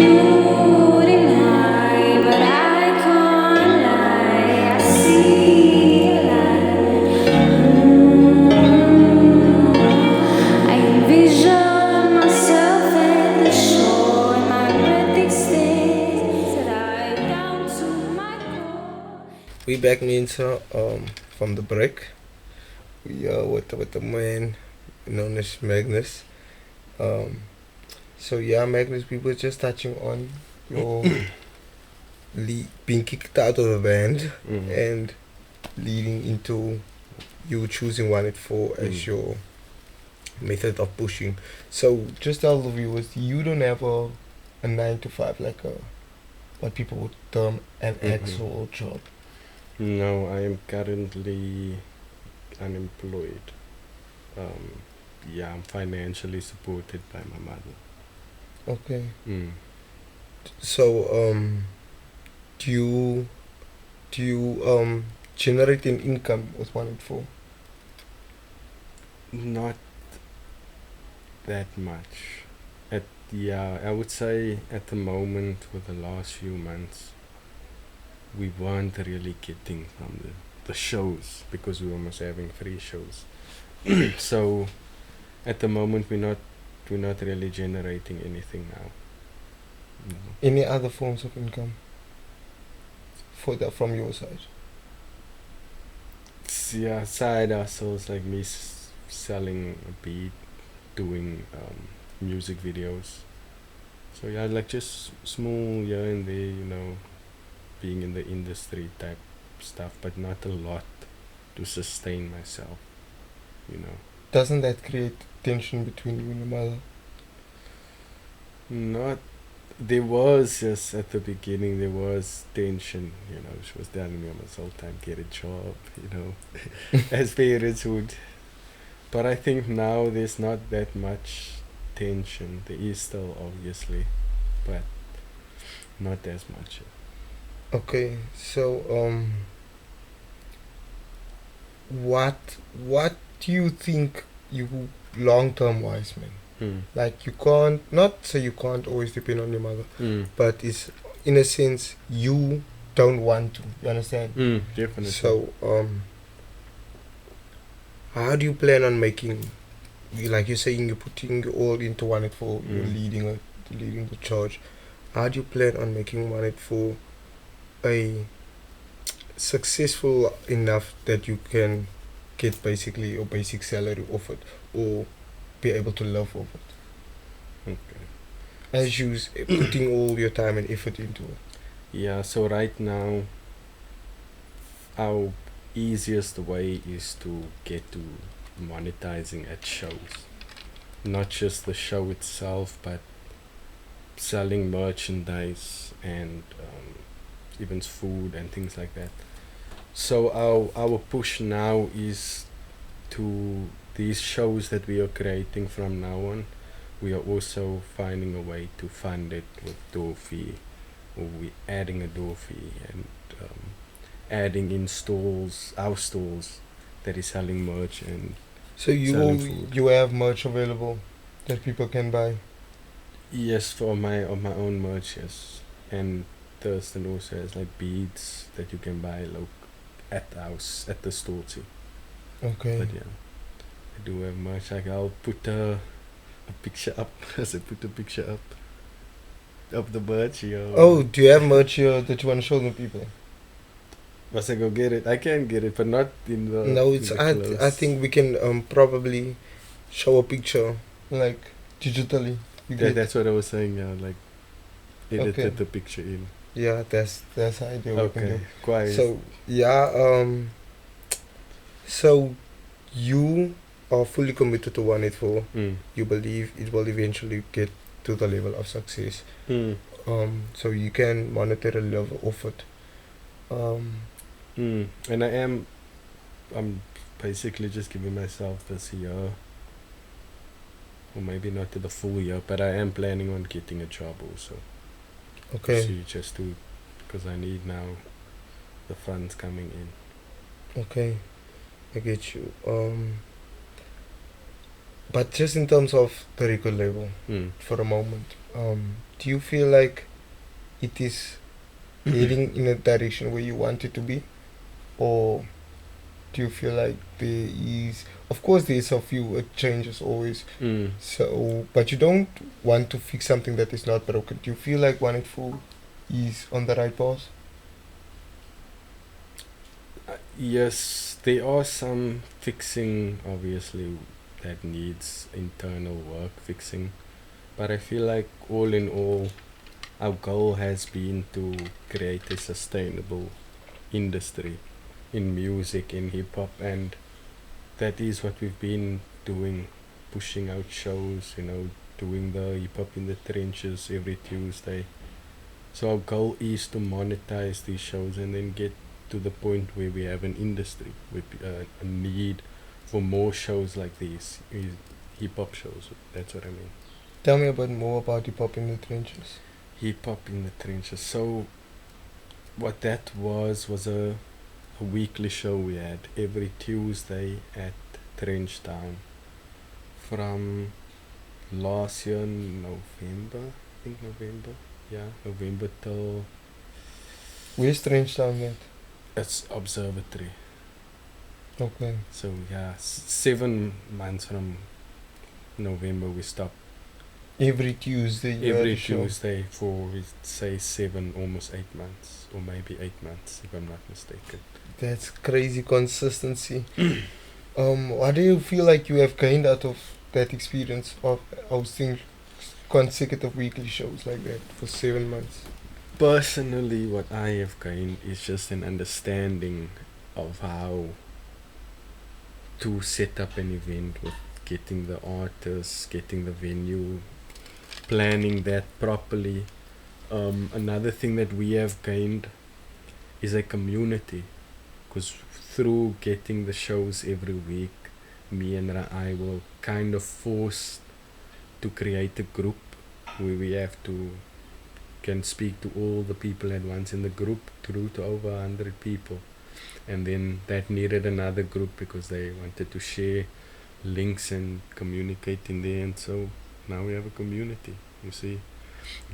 Speaker 3: you deny, but I can't lie. I see a light. I envision myself at the shore, and my breath extends right down to my core.
Speaker 1: We back Minsa from the break. We are with the man known as Magnus. So yeah, Magnus, we were just touching on your being kicked out of the band and leading into you choosing 184 as your method of pushing. So just tell the viewers, you don't have a 9 to 5 like a what people would term an actual job.
Speaker 2: No, I am currently unemployed. Yeah, I'm financially supported by my mother.
Speaker 1: Okay. So do you generate an income with 184?
Speaker 2: Not that much. I would say at the moment, with the last few months, we weren't really getting from the shows because we were almost having free shows. So at the moment we're not really generating anything now. No.
Speaker 1: Any other forms of income from your side?
Speaker 2: Yeah, side hustles like me selling a beat, doing music videos. So yeah, like just small here and there, you know, being in the industry type stuff, but not a lot to sustain myself, you know.
Speaker 1: Doesn't that create tension between you and your mother?
Speaker 2: Not, there was just at the beginning, there was tension, you know. She was telling me almost all the time, get a job, you know, as parents would. But I think now there's not that much tension. There is still, obviously, but not as much.
Speaker 1: Okay, so what do you think you long term wise, man? Like you can't, not say you can't always depend on your mother, but is in a sense, you don't want to. You understand?
Speaker 2: Definitely.
Speaker 1: So, how do you plan on making? Like you're saying, you're putting all into One It For. You're leading the charge. How do you plan on making One It For a successful enough that you can get basically your basic salary off it, or be able to live off it,
Speaker 2: Okay.
Speaker 1: as you putting all your time and effort into it?
Speaker 2: Yeah, so right now, our easiest way is to get to monetizing at shows. Not just the show itself, but selling merchandise and even food and things like that. So our push now is to these shows that we are creating from now on. We are also finding a way to fund it with door fee, or we adding a door fee and adding in stalls, our stalls that is selling merch and
Speaker 1: So
Speaker 2: selling food.
Speaker 1: you have merch available that people can buy.
Speaker 2: Yes, for my on my own merch, yes. And Thurston also has like beads that you can buy at the house at the store too.
Speaker 1: Okay.
Speaker 2: But yeah, I do have merch. Like I'll put a picture up. As I put a picture up of the merch. Yo.
Speaker 1: Oh, do you have merch here that you want to show the people?
Speaker 2: Must I go get it? I can get it, but not in the.
Speaker 1: No,
Speaker 2: in
Speaker 1: it's
Speaker 2: the
Speaker 1: I
Speaker 2: clothes.
Speaker 1: think we can probably show a picture like digitally. You get
Speaker 2: That's what I was saying. Yeah, like edited
Speaker 1: Okay.
Speaker 2: the picture in.
Speaker 1: Yeah, that's the idea we can
Speaker 2: Okay,
Speaker 1: do.
Speaker 2: quite.
Speaker 1: So yeah, so you are fully committed to One It For.
Speaker 2: Mm.
Speaker 1: You believe it will eventually get to the level of success.
Speaker 2: Mm.
Speaker 1: So you can monetarily live off it.
Speaker 2: And I'm basically just giving myself this year, or maybe not to the full year, but I am planning on getting a job also.
Speaker 1: Okay.
Speaker 2: See, just to, because I need now the funds coming in.
Speaker 1: Okay, I get you. But just in terms of the record label, for a moment, do you feel like it is heading in a direction where you want it to be, or do you feel like there is, of course, there's a few changes always. So, but you don't want to fix something that is not broken. Do you feel like One It For is on the right path?
Speaker 2: Yes, there are some fixing, obviously, that needs internal work fixing, but I feel like all in all, our goal has been to create a sustainable industry in music, in hip hop, and that is what we've been doing, pushing out shows, doing the hip hop in the trenches every Tuesday. So our goal is to monetize these shows and then get to the point where we have an industry with a need for more shows like these, hip hop shows. That's what I mean.
Speaker 1: Tell me more about hip hop in the trenches.
Speaker 2: Hip hop in the trenches. So what that was a weekly show we had every Tuesday at Trench Town from last year November. I think November. Yeah, November till
Speaker 1: Where's Trench Town at?
Speaker 2: it's Observatory.
Speaker 1: Okay.
Speaker 2: So yeah, 7 months from November we stopped.
Speaker 1: Every Tuesday you
Speaker 2: Every
Speaker 1: had a show.
Speaker 2: Tuesday for we say 7, almost 8 months, or maybe 8 months if I'm not mistaken.
Speaker 1: That's crazy consistency. What do you feel like you have gained out of that experience of hosting consecutive weekly shows like that for 7 months?
Speaker 2: Personally, what I have gained is just an understanding of how to set up an event with getting the artists, getting the venue, planning that properly. Another thing that we have gained is a community, because through getting the shows every week, me and I were kind of forced to create a group where we have to can speak to all the people at once in the group, through to over 100 people, and then that needed another group because they wanted to share links and communicate in there, and so now we have a community, you see.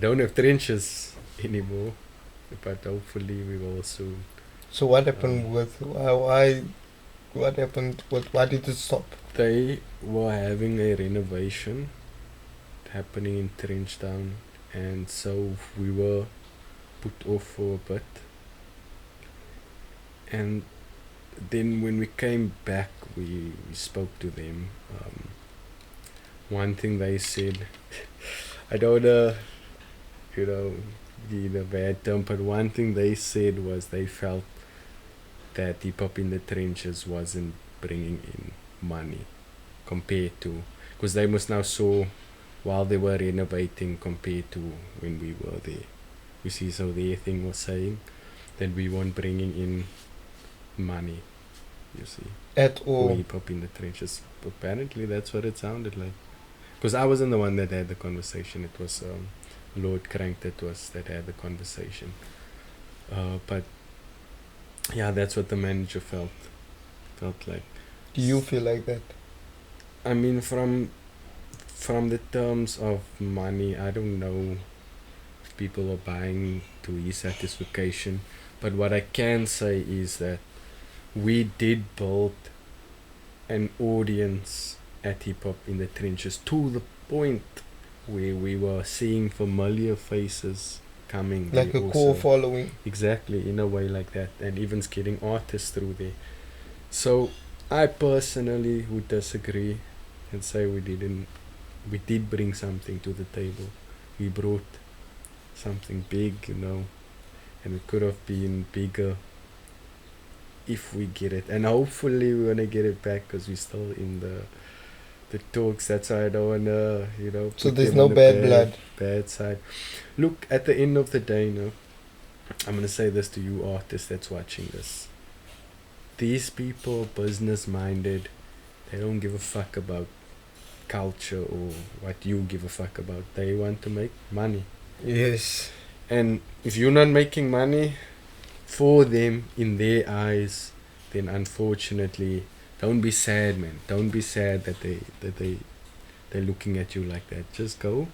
Speaker 2: don't have trenches anymore, but hopefully we will soon.
Speaker 1: So what happened with why? What happened? Why did it stop?
Speaker 2: They were having a renovation happening in Trenchtown, and so we were put off for a bit. And then when we came back, we spoke to them. One thing they said, I don't know, be in a bad term, but one thing they said was they felt that hip hop in the trenches wasn't bringing in money compared to, because they must now saw while they were renovating compared to when we were there. You see, so their thing was saying that we weren't bringing in money, you see,
Speaker 1: At
Speaker 2: for
Speaker 1: all?
Speaker 2: hip hop in the trenches. Apparently, that's what it sounded like. Because I wasn't the one that had the conversation. It was Lord Crank that had the conversation. But yeah, that's what the manager felt like.
Speaker 1: Do you feel like that?
Speaker 2: I mean, from the terms of money, I don't know if people are buying to his satisfaction. But what I can say is that we did build an audience at hip hop in the trenches to the point where we were seeing familiar faces coming.
Speaker 1: Like
Speaker 2: there
Speaker 1: a core
Speaker 2: also.
Speaker 1: following?
Speaker 2: Exactly, in a way like that, and even getting artists through there. So I personally would disagree and say we did bring something to the table. We brought something big, and it could have been bigger if we get it. And hopefully we're gonna get it back, because we're still in the talks. That's why I don't wanna,
Speaker 1: So
Speaker 2: put
Speaker 1: there's
Speaker 2: them
Speaker 1: no
Speaker 2: on the
Speaker 1: bad blood?
Speaker 2: bad side. Look, at the end of the day, I'm gonna say this to you artists that's watching this. These people are business minded. They don't give a fuck about culture or what you give a fuck about. They want to make money.
Speaker 1: Yes.
Speaker 2: And if you're not making money for them in their eyes, then unfortunately, don't be sad, man. Don't be sad that they're looking at you like that. Just go,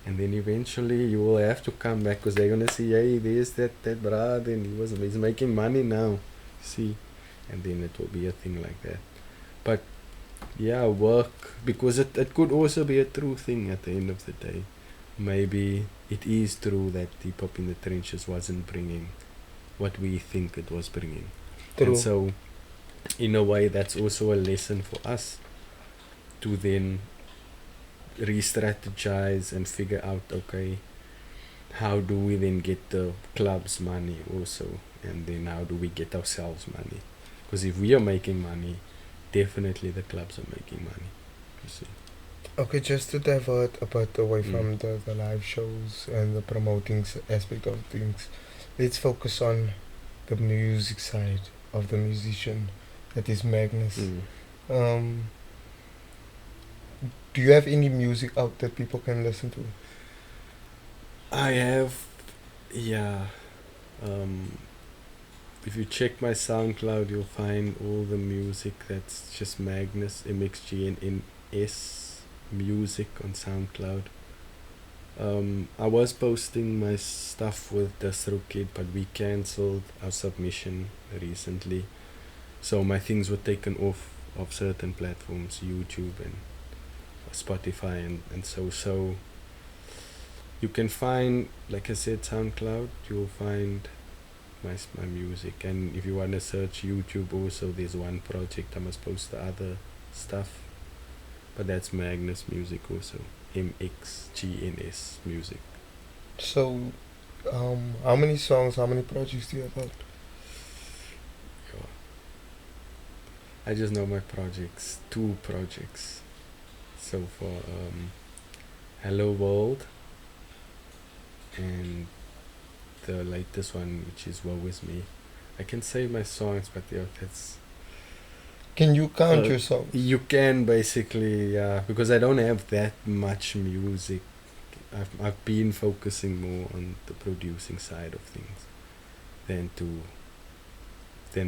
Speaker 2: and then eventually you will have to come back, because they're gonna see, hey, there's that brother, and he's making money now. See, and then it will be a thing like that. But yeah, work, because it could also be a true thing at the end of the day. Maybe it is true that hip hop in the trenches wasn't bringing what we think it was bringing.
Speaker 1: True.
Speaker 2: And so, in a way, that's also a lesson for us to then re-strategize and figure out, okay, how do we then get the clubs money also, and then how do we get ourselves money? Because if we are making money, definitely the clubs are making money, you see.
Speaker 1: Okay, just to divert a bit away from the live shows and the promoting aspect of things, let's focus on the music side of the musician, that is Magnus. Do you have any music out that people can listen to?
Speaker 2: I have, yeah. If you check my SoundCloud, you'll find all the music that's just Magnus, MxGNS music on SoundCloud. I was posting my stuff with DistroKid, but we cancelled our submission recently. So my things were taken off of certain platforms, YouTube and Spotify and so you can find, like I said, SoundCloud, you'll find my music. And if you want to search YouTube also, there's one project, I must post the other stuff, but that's Magnus music also, MxGNS music.
Speaker 1: So, how many songs, how many projects do you have out?
Speaker 2: I just know my projects, 2 projects so far. Hello World, and the latest one, which is Woe Is Me. I can say my songs, but yeah, that's...
Speaker 1: Can you count your songs?
Speaker 2: You can, basically, yeah, because I don't have that much music. I've been focusing more on the producing side of things than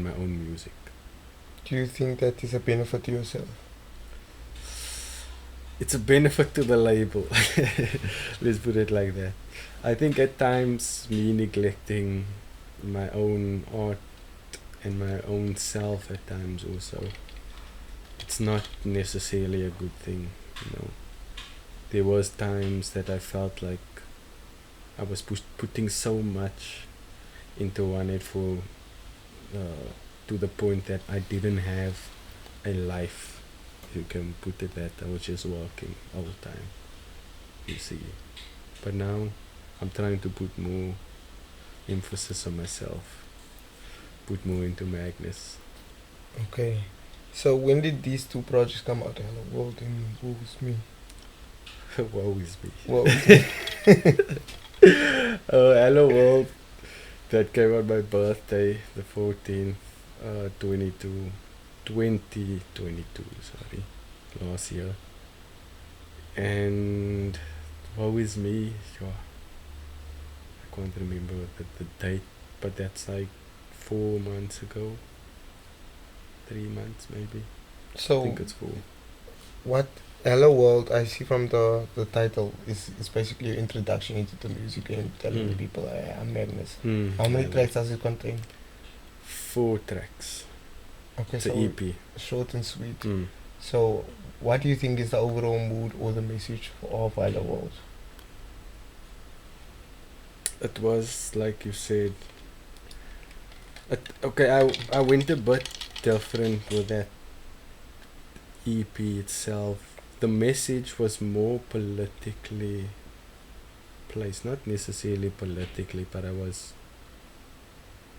Speaker 2: my own music.
Speaker 1: Do you think that is a benefit to yourself?
Speaker 2: it's a benefit to the label. Let's put it like that. I think at times me neglecting my own art and my own self at times also, it's not necessarily a good thing, you know. There was times that I felt like I was putting so much into 184 to the point that I didn't have a life. You can put it that I was just working all the time, you see. But now I'm trying to put more emphasis on myself, put more into MxGNS.
Speaker 1: Okay. So when did these two projects come out? Hello World and Woe Is Me.
Speaker 2: Woe is me.
Speaker 1: Woe Is Me.
Speaker 2: Hello World, that came on my birthday, the 14th, 2022, sorry, last year. And Woe Is Me, yeah, I can't remember the date, but that's like 4 months ago, 3 months maybe. I
Speaker 1: So
Speaker 2: think it's 4.
Speaker 1: what Hello World, I see from the title, is basically your introduction into the music and telling the people I'm Magnus. How many tracks does it contain?
Speaker 2: 4 tracks.
Speaker 1: Okay,
Speaker 2: It's
Speaker 1: so
Speaker 2: an EP.
Speaker 1: short and sweet.
Speaker 2: Mm.
Speaker 1: So what do you think is the overall mood or the message of Hello World?
Speaker 2: It was like you said. Okay, I went a bit different with that EP itself. The message was more politically placed, not necessarily politically, but I was,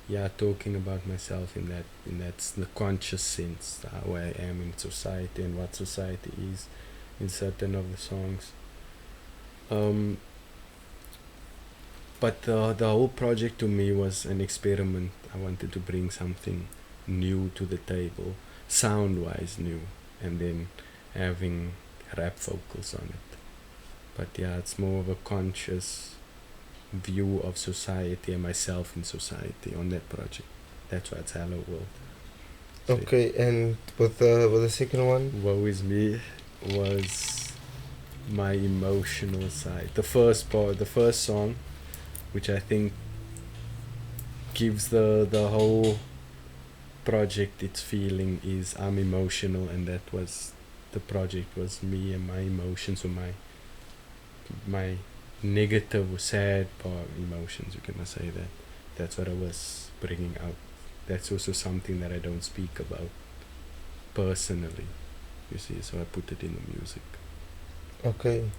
Speaker 2: yeah, talking about myself in that the conscious sense, how I am in society and what society is in certain of the songs. But the whole project to me was an experiment. I wanted to bring something new to the table, sound-wise new, and then having rap vocals on it. But yeah, it's more of a conscious view of society and myself in society on that project. That's why it's Hello World. So
Speaker 1: Okay, and with the second one?
Speaker 2: Woe Is Me was my emotional side. The first part, the first song, which I think gives the whole project its feeling, is I'm emotional, and that was the project, was me and my emotions, or my negative or sad part emotions, you can say that. That's what I was bringing out. That's also something that I don't speak about personally, you see, so I put it in the music.
Speaker 1: Okay.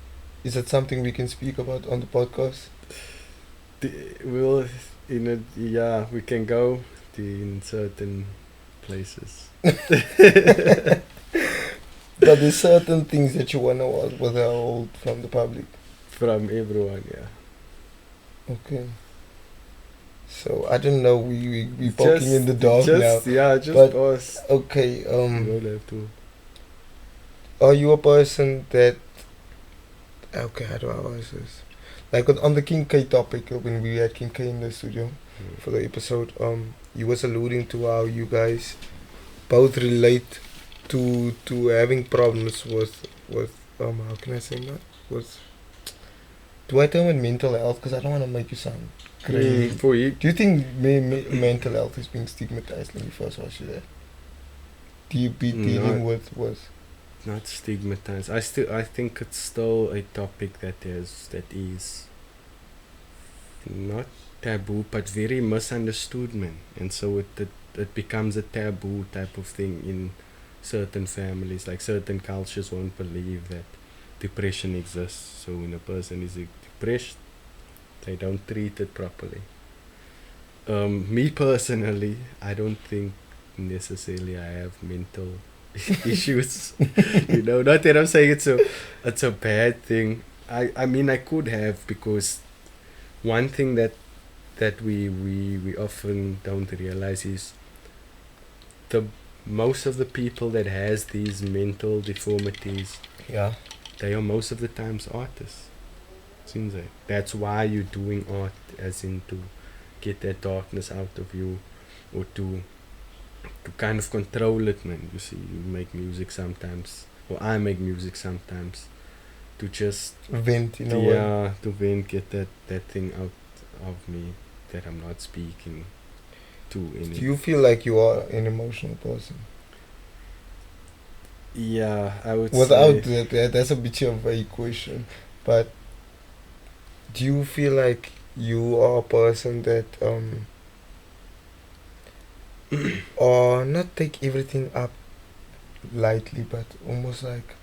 Speaker 1: Is that something we can speak about on the podcast?
Speaker 2: We'll, yeah, we can go in certain places.
Speaker 1: But there's certain things that you wanna withhold from the public.
Speaker 2: From everyone, yeah.
Speaker 1: Okay. So I don't know. We poking in the dark now.
Speaker 2: Yeah, just
Speaker 1: But
Speaker 2: us.
Speaker 1: okay.
Speaker 2: You don't have to.
Speaker 1: Are you a person that? Okay, how do I ask this? Like on the King K topic, when we had King K in the studio for the episode, you was alluding to how you guys both relate to having problems with how can I say that? Do I term it mental health? Because I don't want to make you sound crazy.
Speaker 2: For you,
Speaker 1: Do you think mental health is being stigmatized? Let me first ask you that. Do you be dealing with
Speaker 2: not stigmatized. I think it's still a topic that is not taboo, but very misunderstood, man. And so it becomes a taboo type of thing in certain families. Like certain cultures won't believe that depression exists. So when a person is depressed, they don't treat it properly. Me personally, I don't think necessarily I have mental issues. Not that I'm saying it's a bad thing. I mean, I could have, because one thing that we often don't realize is most of the people that has these mental deformities, they are most of the times artists. Seems like that's why you're doing art, as in to get that darkness out of you, or to kind of control it, man. You see, you make music sometimes or I make music sometimes to just
Speaker 1: Vent in a way.
Speaker 2: to vent, get that thing out of me that I'm not speaking to
Speaker 1: Do
Speaker 2: any.
Speaker 1: you feel like you are an emotional person?
Speaker 2: Yeah, I would
Speaker 1: Without
Speaker 2: say.
Speaker 1: that's a bit of a question, but do you feel like you are a person that or not take everything up lightly, but almost like,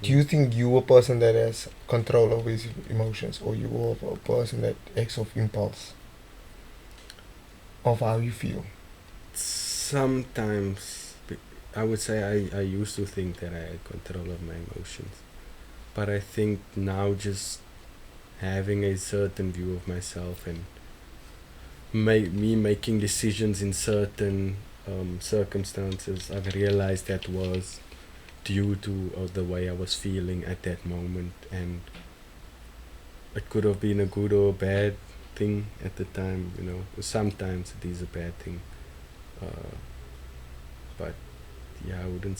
Speaker 1: do you think you a person that has control over his emotions, or you are a person that acts of impulse of how you feel?
Speaker 2: Sometimes I would say I used to think that I had control of my emotions, but I think now just having a certain view of myself and me making decisions in certain circumstances, I've realized that was due to the way I was feeling at that moment, and it could have been a good or a bad thing at the time. Sometimes it is a bad thing, but yeah, I would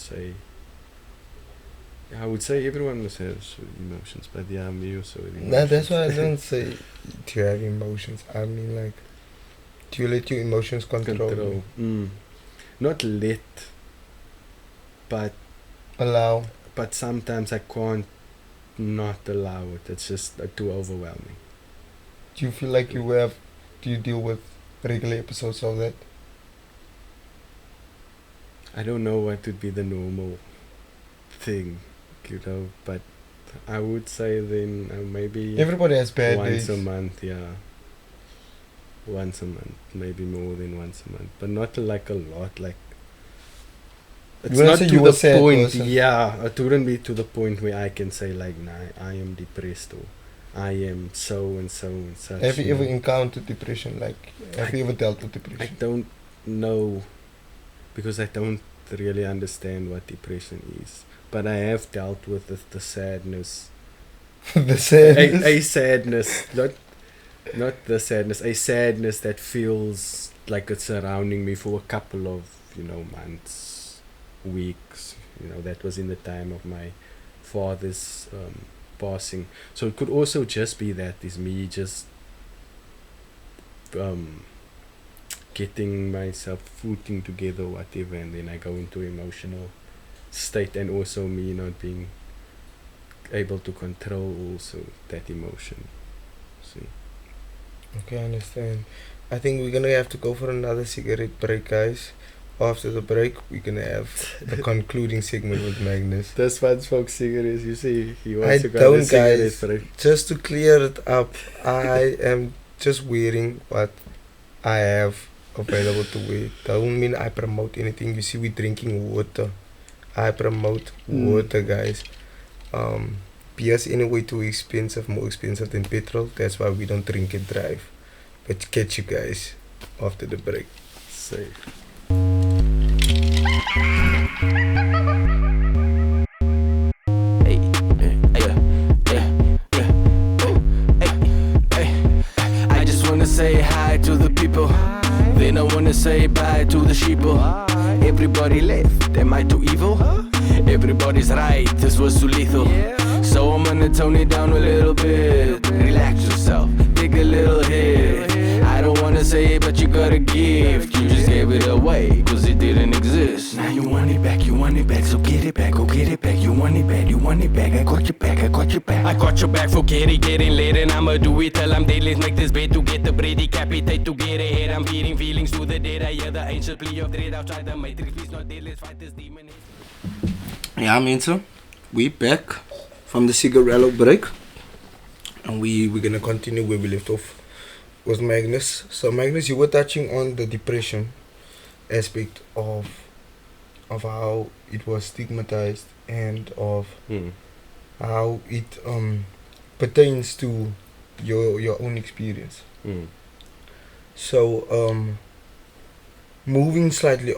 Speaker 2: say everyone must have emotions, but yeah, me also with
Speaker 1: Nah, that's
Speaker 2: emotions.
Speaker 1: why I don't say to have emotions. I mean, like, do you let your emotions control you?
Speaker 2: Not let, but
Speaker 1: Allow.
Speaker 2: sometimes I can't not allow it. It's just too overwhelming.
Speaker 1: Do you feel like do you deal with regular episodes of that?
Speaker 2: I don't know what would be the normal thing, but I would say then maybe
Speaker 1: Everybody has bad
Speaker 2: once
Speaker 1: days.
Speaker 2: a month, yeah. Once a month, maybe more than once a month, but not like a lot. Like, it's
Speaker 1: wouldn't
Speaker 2: not
Speaker 1: say
Speaker 2: to
Speaker 1: you
Speaker 2: the
Speaker 1: a sad
Speaker 2: point.
Speaker 1: person.
Speaker 2: Yeah, it wouldn't be to the point where I can say like, nah, I am depressed or I am so and so and such.
Speaker 1: Have you ever encountered depression? Like, have you ever dealt with
Speaker 2: I
Speaker 1: depression?
Speaker 2: don't know, because I don't really understand what depression is. But I have dealt with the sadness.
Speaker 1: The sadness.
Speaker 2: A sadness, not the sadness. A sadness that feels like it's surrounding me for a couple of months, weeks. That was in the time of my father's passing. So it could also just be that is me just getting myself footing together, whatever, and then I go into emotional state, and also me not being able to control also that emotion. See.
Speaker 1: Okay, I understand. I think we're gonna have to go for another cigarette break, guys. After the break, we're gonna have the concluding segment with Magnus.
Speaker 2: This one smokes cigarettes. You see, he
Speaker 1: I
Speaker 2: wants to go
Speaker 1: don't,
Speaker 2: to cigarette
Speaker 1: guys.
Speaker 2: break.
Speaker 1: Just to clear it up, I am just wearing what I have available to wear. Don't mean I promote anything. You see, we're drinking water. I promote water, guys. Beer's anyway too expensive, more expensive than petrol. That's why we don't drink and drive. But catch you guys after the break.
Speaker 2: Safe.
Speaker 4: I just wanna say hi to the people. Then I wanna say bye to the sheeple. Everybody left, am I too evil? Everybody's right, this was too lethal. So I'm gonna tone it down a little bit. Relax yourself, take a little hit. I don't wanna say it, but you got a gift. You just gave it away, cause it didn't exist. Now you want it back, so get it back, go get it back. You want it back, I got your back, I got your back. I got your back, forget it, getting late, and I'ma do it till I'm dead. Let's make this bed to get the bread, decapitate to get ahead. I'm feeding feelings to the dead, I hear the ancient plea of dread outside the matrix. Please not dead, let's fight this demon.
Speaker 1: Yeah, mensen, we back from the cigarello break, and we're gonna continue where we left off with Magnus. So Magnus, you were touching on the depression aspect of how it was stigmatized and of how it pertains to your own experience. So moving slightly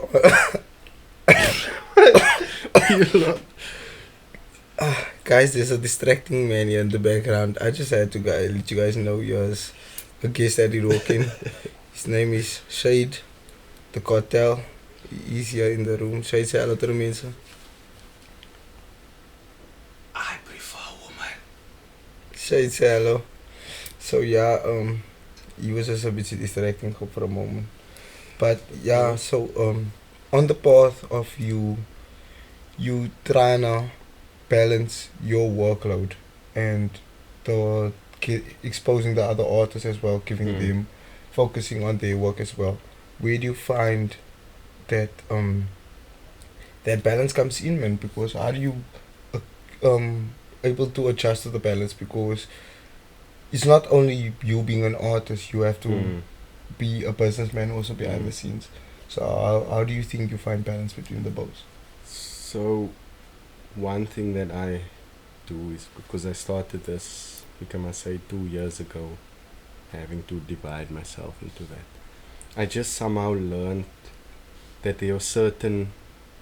Speaker 1: guys, there's a distracting man here in the background. I just had to let you guys know yours a guest that did walk in. His name is Shade, the cartel. He's here in the room. Shade, say hello to the mensen. Shade hello. So yeah, he was just a bit distracting for a moment. But yeah, so on the path of you trying to balance your workload and the exposing the other artists as well, giving
Speaker 2: Mm.
Speaker 1: them focusing on their work as well. Where do you find that that balance comes in, man? Because how do you able to adjust to the balance? Because it's not only you being an artist, you have to
Speaker 2: Mm.
Speaker 1: be a businessman also behind the
Speaker 2: Mm.
Speaker 1: scenes. So how do you think you find balance between the both?
Speaker 2: So one thing that I do is because I started this, can I say, 2 years ago, having to divide myself into that. I just somehow learned that there are certain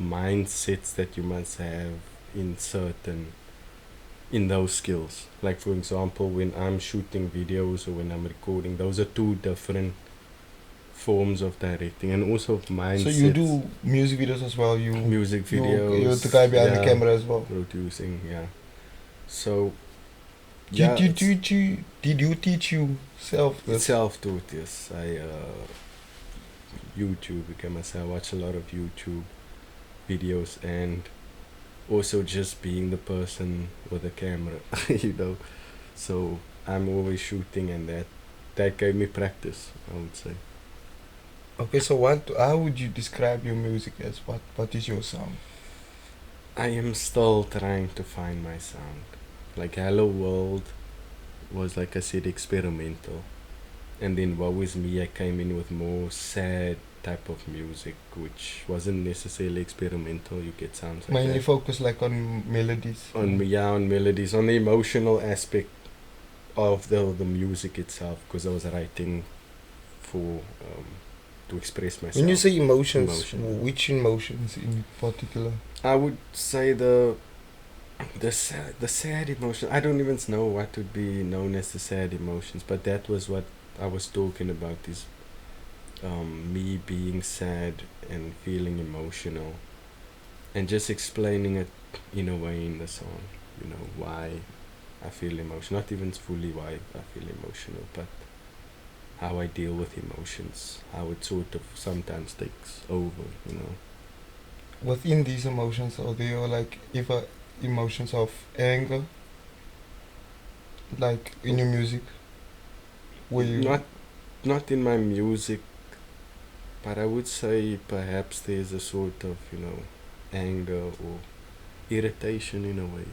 Speaker 2: mindsets that you must have in those skills. Like for example, when I'm shooting videos or when I'm recording, those are two different forms of directing, and also mindsets.
Speaker 1: So you do music videos as well.
Speaker 2: Music videos.
Speaker 1: You're the guy behind the
Speaker 2: yeah,
Speaker 1: camera as well.
Speaker 2: producing, yeah. So
Speaker 1: Did you teach yourself this?
Speaker 2: self-taught, yes. I YouTube, can I say, I watch a lot of YouTube videos, and also just being the person with the camera, you know. So I'm always shooting, and that gave me practice, I would say.
Speaker 1: Okay, so how would you describe your music as? What is your sound?
Speaker 2: I am still trying to find my sound. Like Hello World was, like I said, experimental. And then Woe Is Me, I came in with more sad type of music, which wasn't necessarily experimental. You get sounds like
Speaker 1: Mainly
Speaker 2: that.
Speaker 1: focus like on melodies.
Speaker 2: On melodies, on the emotional aspect of the music itself, because I was writing for to express myself.
Speaker 1: When you say emotions,
Speaker 2: Emotion.
Speaker 1: which emotions in particular?
Speaker 2: I would say the sad emotion. I don't even know what would be known as the sad emotions, but that was what I was talking about. Is me being sad and feeling emotional, and just explaining it in a way in the song. You know why I feel emotional. Not even fully why I feel emotional, but how I deal with emotions. How it sort of sometimes takes over. You know.
Speaker 1: Within these emotions, are there like emotions of anger, like in your music? Where you
Speaker 2: Not in my music, but I would say perhaps there's a sort of, anger or irritation in a way,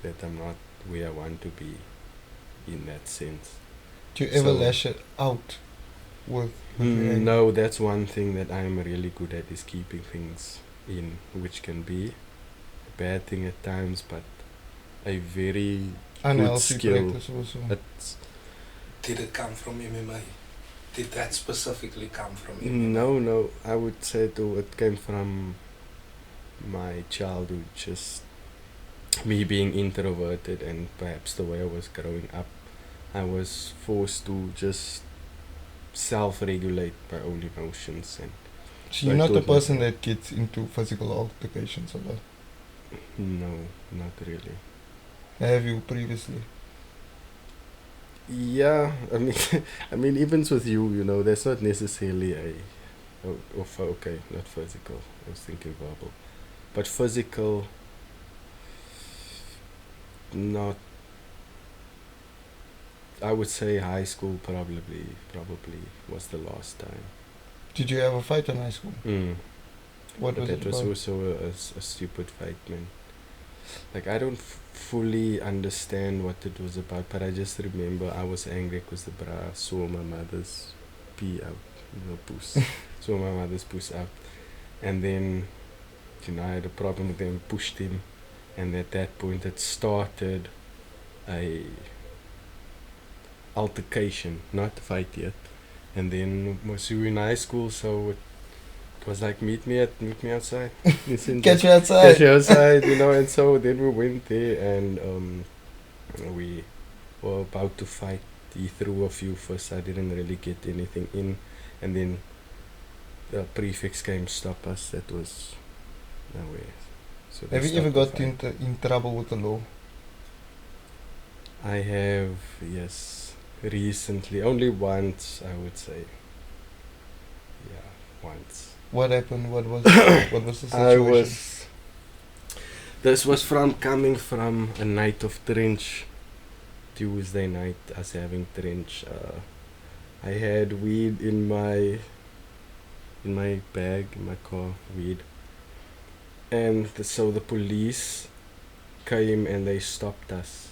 Speaker 2: that I'm not where I want to be in that sense.
Speaker 1: do you ever
Speaker 2: So-
Speaker 1: lash it out with your anger?
Speaker 2: No, that's one thing that I'm really good at, is keeping things in, which can be a bad thing at times, but a very
Speaker 1: Unhealthy
Speaker 2: skill.
Speaker 1: practice also.
Speaker 2: It's,
Speaker 5: Did it come from MMA? Did that specifically come from MMA?
Speaker 2: no, I would say though it came from my childhood, just me being introverted, and perhaps the way I was growing up, I was forced to just self-regulate my own emotions. And
Speaker 1: So you're
Speaker 2: I
Speaker 1: not the
Speaker 2: thought that-
Speaker 1: person that gets into physical altercations a lot.
Speaker 2: no, not really.
Speaker 1: Have you previously?
Speaker 2: Yeah, I mean, even with you, that's not necessarily okay, not physical. I was thinking verbal, but physical. Not. I would say high school probably was the last time.
Speaker 1: Did you ever fight in high school? What
Speaker 2: But
Speaker 1: was
Speaker 2: that
Speaker 1: it
Speaker 2: was
Speaker 1: about?
Speaker 2: also a stupid fight, man. Like, I don't fully understand what it was about, but I just remember I was angry because the bra saw my mother's pee out, puss. Saw my mother's puss out. And then, I had a problem with them, pushed him, and at that point it started a altercation, not a fight yet. And then we were in high school, so it was like, meet me outside. Listen,
Speaker 1: Catch you outside.
Speaker 2: Catch you outside, and so then we went there, and we were about to fight. He threw a few first, I didn't really get anything in, and then the prefects came stop us. That was nowhere. So they
Speaker 1: Have you ever
Speaker 2: stopped the
Speaker 1: got
Speaker 2: fight.
Speaker 1: in trouble with the law?
Speaker 2: I have, yes, recently, only once, I would say. Yeah, once.
Speaker 1: What happened? What was what was the
Speaker 2: I
Speaker 1: situation?
Speaker 2: was. This was from coming from a night of trench. Tuesday night, us having trench. I had weed in my bag, in my car, weed. And so the police came and they stopped us.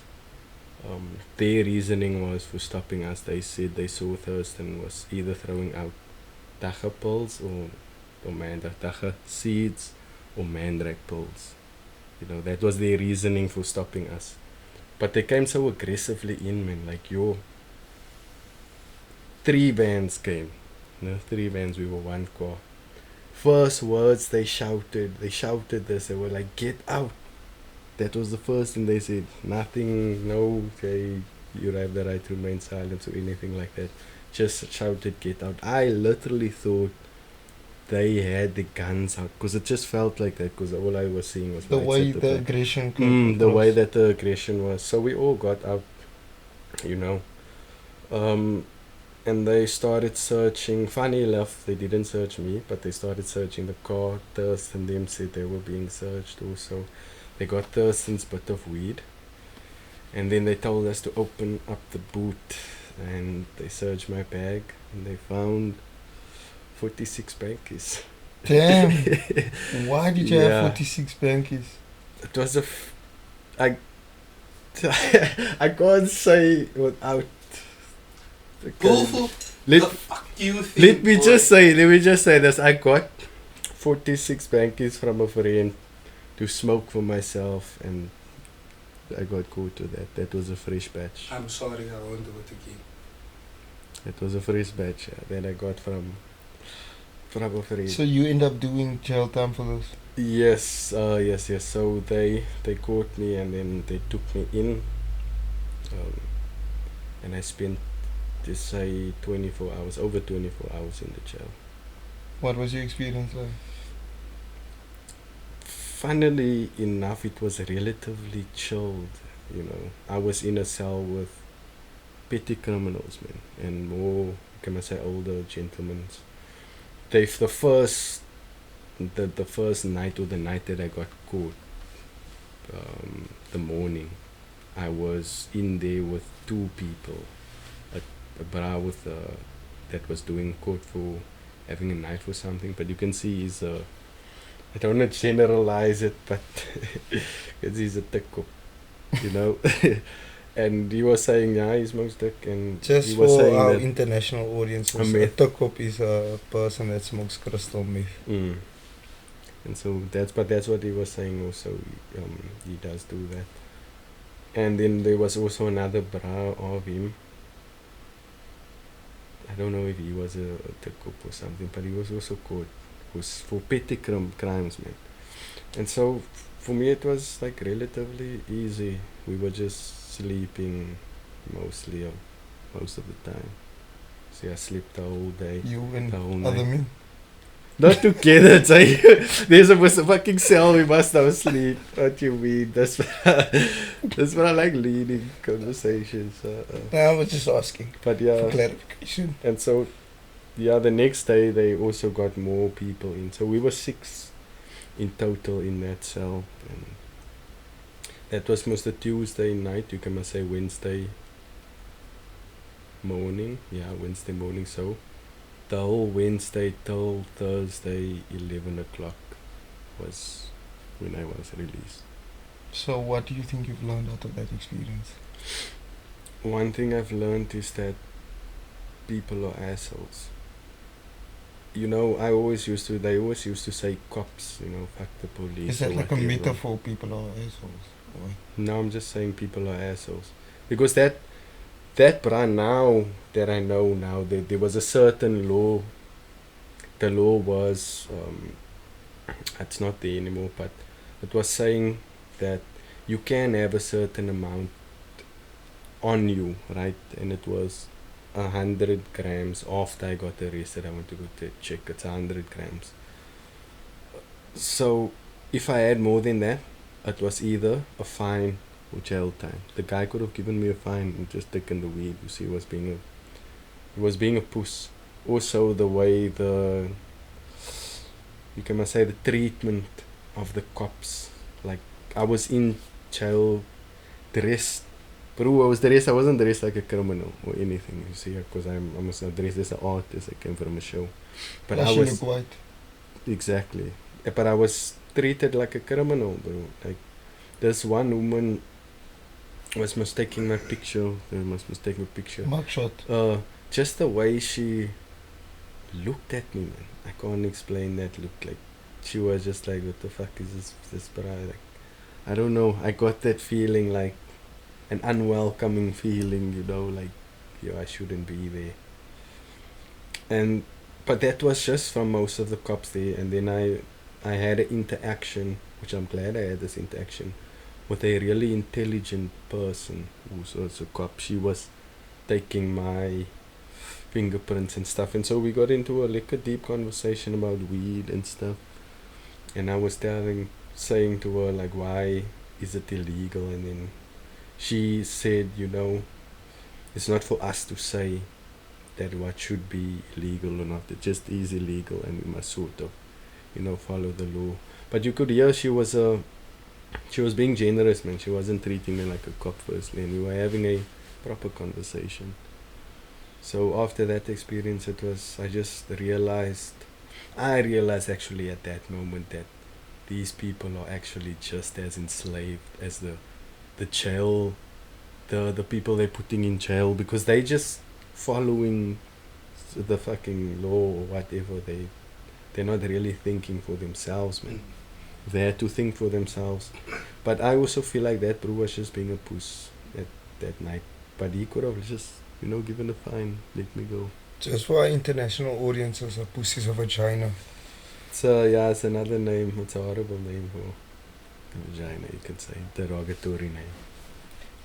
Speaker 2: Their reasoning was for stopping us. They said they saw Thurston was either throwing out dacha pills or dacha seeds or mandrake pills. You know, that was their reasoning for stopping us. But they came so aggressively in, man. Like, 3 vans came. You know, 3 vans, we were one car. First words they shouted this, they were like, get out. That was the first thing they said. Nothing, no, okay, you have the right to remain silent or anything like that. Just shouted, get out. I literally thought they had the guns out, because it just felt like that, because all I was seeing was
Speaker 1: The
Speaker 2: lights
Speaker 1: way
Speaker 2: at the
Speaker 1: the
Speaker 2: back.
Speaker 1: aggression
Speaker 2: The
Speaker 1: across.
Speaker 2: way that the aggression was. So we all got out, you know. And they started searching. Funny enough, they didn't search me, but they started searching the car. Thurston and them said they were being searched also. They got Thurston's bit of weed. And then they told us to open up the boot. And they searched my bag. And they found 46 bankies.
Speaker 1: Damn. Why did you
Speaker 2: Yeah.
Speaker 1: have 46 bankies?
Speaker 2: It was I can't say without.
Speaker 5: Bullful.
Speaker 2: Let,
Speaker 5: The fuck you think?
Speaker 2: let me
Speaker 5: boy?
Speaker 2: just say this. I got 46 bankies from a friend to smoke for myself, and I got caught with that. That was a fresh batch.
Speaker 5: I'm sorry, I won't do it again.
Speaker 2: It was a fresh batch, that I got from a friend.
Speaker 1: So you end up doing jail time for this?
Speaker 2: Yes. So they caught me, and then they took me in, and I spent, just say, 24 hours, over 24 hours in the jail.
Speaker 1: What was your experience like?
Speaker 2: Funnily enough, it was relatively chilled. You know, I was in a cell with petty criminals, man, and more, can I say, older gentlemen. The first night, or the night that I got caught, the morning, I was in there with 2 people, a bra with that was doing court for having a knife or something, but you can see he's I don't want to generalize it, but because he's a thick cop, you know. And he was saying, yeah, he smokes dick, and
Speaker 1: Just
Speaker 2: he
Speaker 1: for
Speaker 2: was saying
Speaker 1: our
Speaker 2: that.
Speaker 1: international audiences,
Speaker 2: A
Speaker 1: a
Speaker 2: meth.
Speaker 1: tukop is a person that smokes crystal meth.
Speaker 2: And so that's what he was saying also. He does do that. And then there was also another bra of him. I don't know if he was a cop or something, but he was also caught. Was for petty crimes, man. And so for me it was like relatively easy. We were just sleeping mostly, most of the time. So I slept the whole day.
Speaker 1: You and
Speaker 2: The whole
Speaker 1: other
Speaker 2: night.
Speaker 1: men.
Speaker 2: Not together, it's like, there's a fucking cell, we must now sleep. What you mean? That's what I like leading conversations.
Speaker 1: I was just asking
Speaker 2: But
Speaker 1: for
Speaker 2: yeah,
Speaker 1: clarification.
Speaker 2: and so, yeah, the next day they also got more people in. So we were 6 in total in that cell. And that was most of Tuesday night, you can say Wednesday morning. Yeah, Wednesday morning. So the whole Wednesday till Thursday 11 o'clock was when I was released.
Speaker 1: So what do you think you've learned out of that experience?
Speaker 2: One thing I've learned is that people are assholes. You know, they always used to say cops, you know, fuck the police.
Speaker 1: Is that
Speaker 2: or
Speaker 1: like a
Speaker 2: whatever.
Speaker 1: metaphor, people are assholes? Or
Speaker 2: No, I'm just saying people are assholes. Because that brand now that I know now, there was a certain law. The law was, it's not there anymore, but it was saying that you can have a certain amount on you, right? And it was 100 grams. After I got arrested, I went to go to check. It's 100 grams. So if I had more than that, it was either a fine or jail time. The guy could have given me a fine and just taken the weed. You see, he was being a puss. Also, the way you can say the treatment of the cops. Like, I was in jail dressed. Bro, I was dressed. I wasn't dressed like a criminal or anything. You see, because I was not dressed as an artist. I came from a show. But
Speaker 1: Plus
Speaker 2: I
Speaker 1: you
Speaker 2: was
Speaker 1: look white.
Speaker 2: exactly. But I was treated like a criminal, bro. Like, this one woman was mistaking my picture. They must mistake my picture.
Speaker 1: Mugshot.
Speaker 2: Just the way she looked at me, man. I can't explain that look. Like, she was just like, what the fuck is this bride? Like, I don't know. I got that feeling, like an unwelcoming feeling, you know, like, I shouldn't be there. But that was just from most of the cops there. And then I had an interaction, which I'm glad I had this interaction, with a really intelligent person who's also a cop. She was taking my fingerprints and stuff, and so we got into a deep conversation about weed and stuff. And I was saying to her, like, why is it illegal? And then she said, it's not for us to say that what should be illegal or not. It just is illegal, and we must sort of, follow the law. But you could hear she was being generous, man. She wasn't treating me like a cop firstly, and we were having a proper conversation. So after that experience, I realized actually at that moment that these people are actually just as enslaved as the jail, the people they're putting in jail, because they just following the fucking law or whatever. They're not really thinking for themselves, man. They had to think for themselves. But I also feel like that bro was just being a puss at that night. But he could have just, given a fine, let me go.
Speaker 1: Just for our international audiences, a pussy's a vagina.
Speaker 2: It's another name. It's a horrible name for a vagina, you could say. Derogatory name.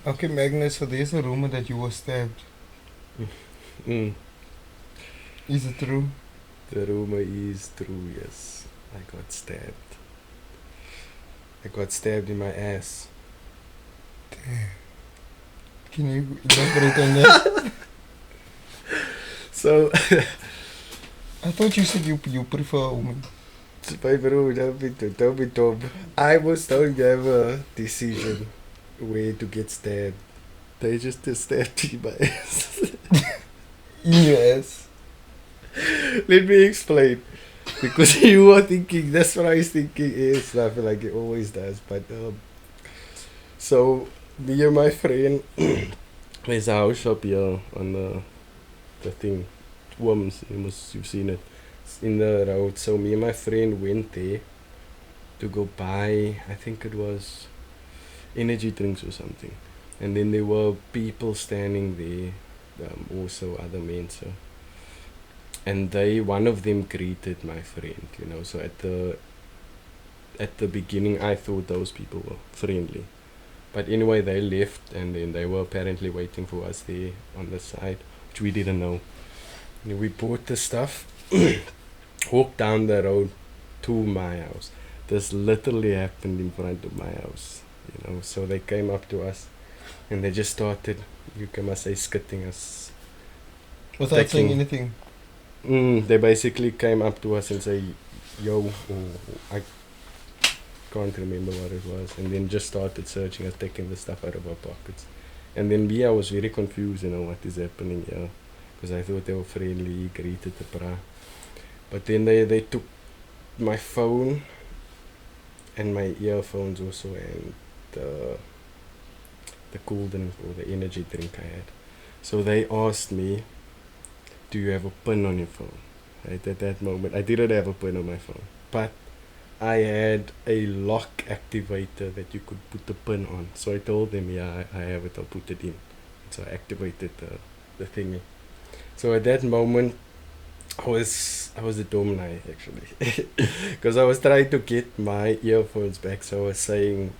Speaker 1: Okay, Magnus, so there's a rumor that you were stabbed. Is it true?
Speaker 2: The rumor is true, yes. I got stabbed. I got stabbed in my ass.
Speaker 1: Damn. Can you elaborate on that?
Speaker 2: So,
Speaker 1: I thought you said you prefer a woman.
Speaker 2: my bro, don't be dumb. I was don't have a decision where to get stabbed. They just stabbed me in my ass.
Speaker 1: In your ass?
Speaker 2: Let me explain. Because you are thinking, that's what I was thinking is, I feel like it always does. But, so, me and my friend, there's a house shop here on the thing, Worms, you've seen it. It's in the road. So me and my friend went there to go buy, I think it was energy drinks or something. And then there were people standing there, also other men, so. And one of them greeted my friend, so at the beginning I thought those people were friendly. But anyway, they left, and then they were apparently waiting for us there on the side, which we didn't know. And we bought the stuff, walked down the road to my house. This literally happened in front of my house, so they came up to us, and they just started, must say, skitting us.
Speaker 1: Without saying anything?
Speaker 2: They basically came up to us and say, yo, I can't remember what it was, and then just started searching us, taking the stuff out of our pockets. And then I was very confused, what is happening here, because I thought they were friendly, greeted the bra. But then they took my phone and my earphones also, and the cool drink or the energy drink I had. So they asked me, do you have a pin on your phone? Right at that moment, I didn't have a pin on my phone, but I had a lock activator that you could put the pin on. So I told them, yeah, I have it, I'll put it in. So I activated the thingy. So at that moment, I was a dumb guy actually, because I was trying to get my earphones back. So I was saying,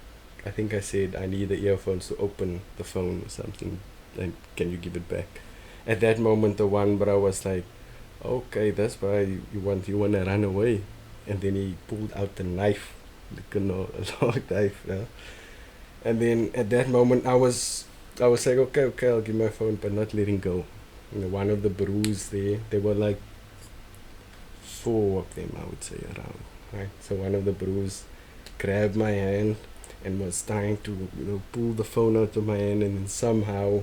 Speaker 2: I think I said I need the earphones to open the phone or something, and can you give it back? At that moment, the one bro was like, okay, that's why you want to run away. And then he pulled out the knife, a long knife, And then at that moment, I was like, okay, I'll give my phone, but not letting go. One of the brews there were like 4 of them, I would say, around, right? So one of the brews grabbed my hand and was trying to, pull the phone out of my hand, and then somehow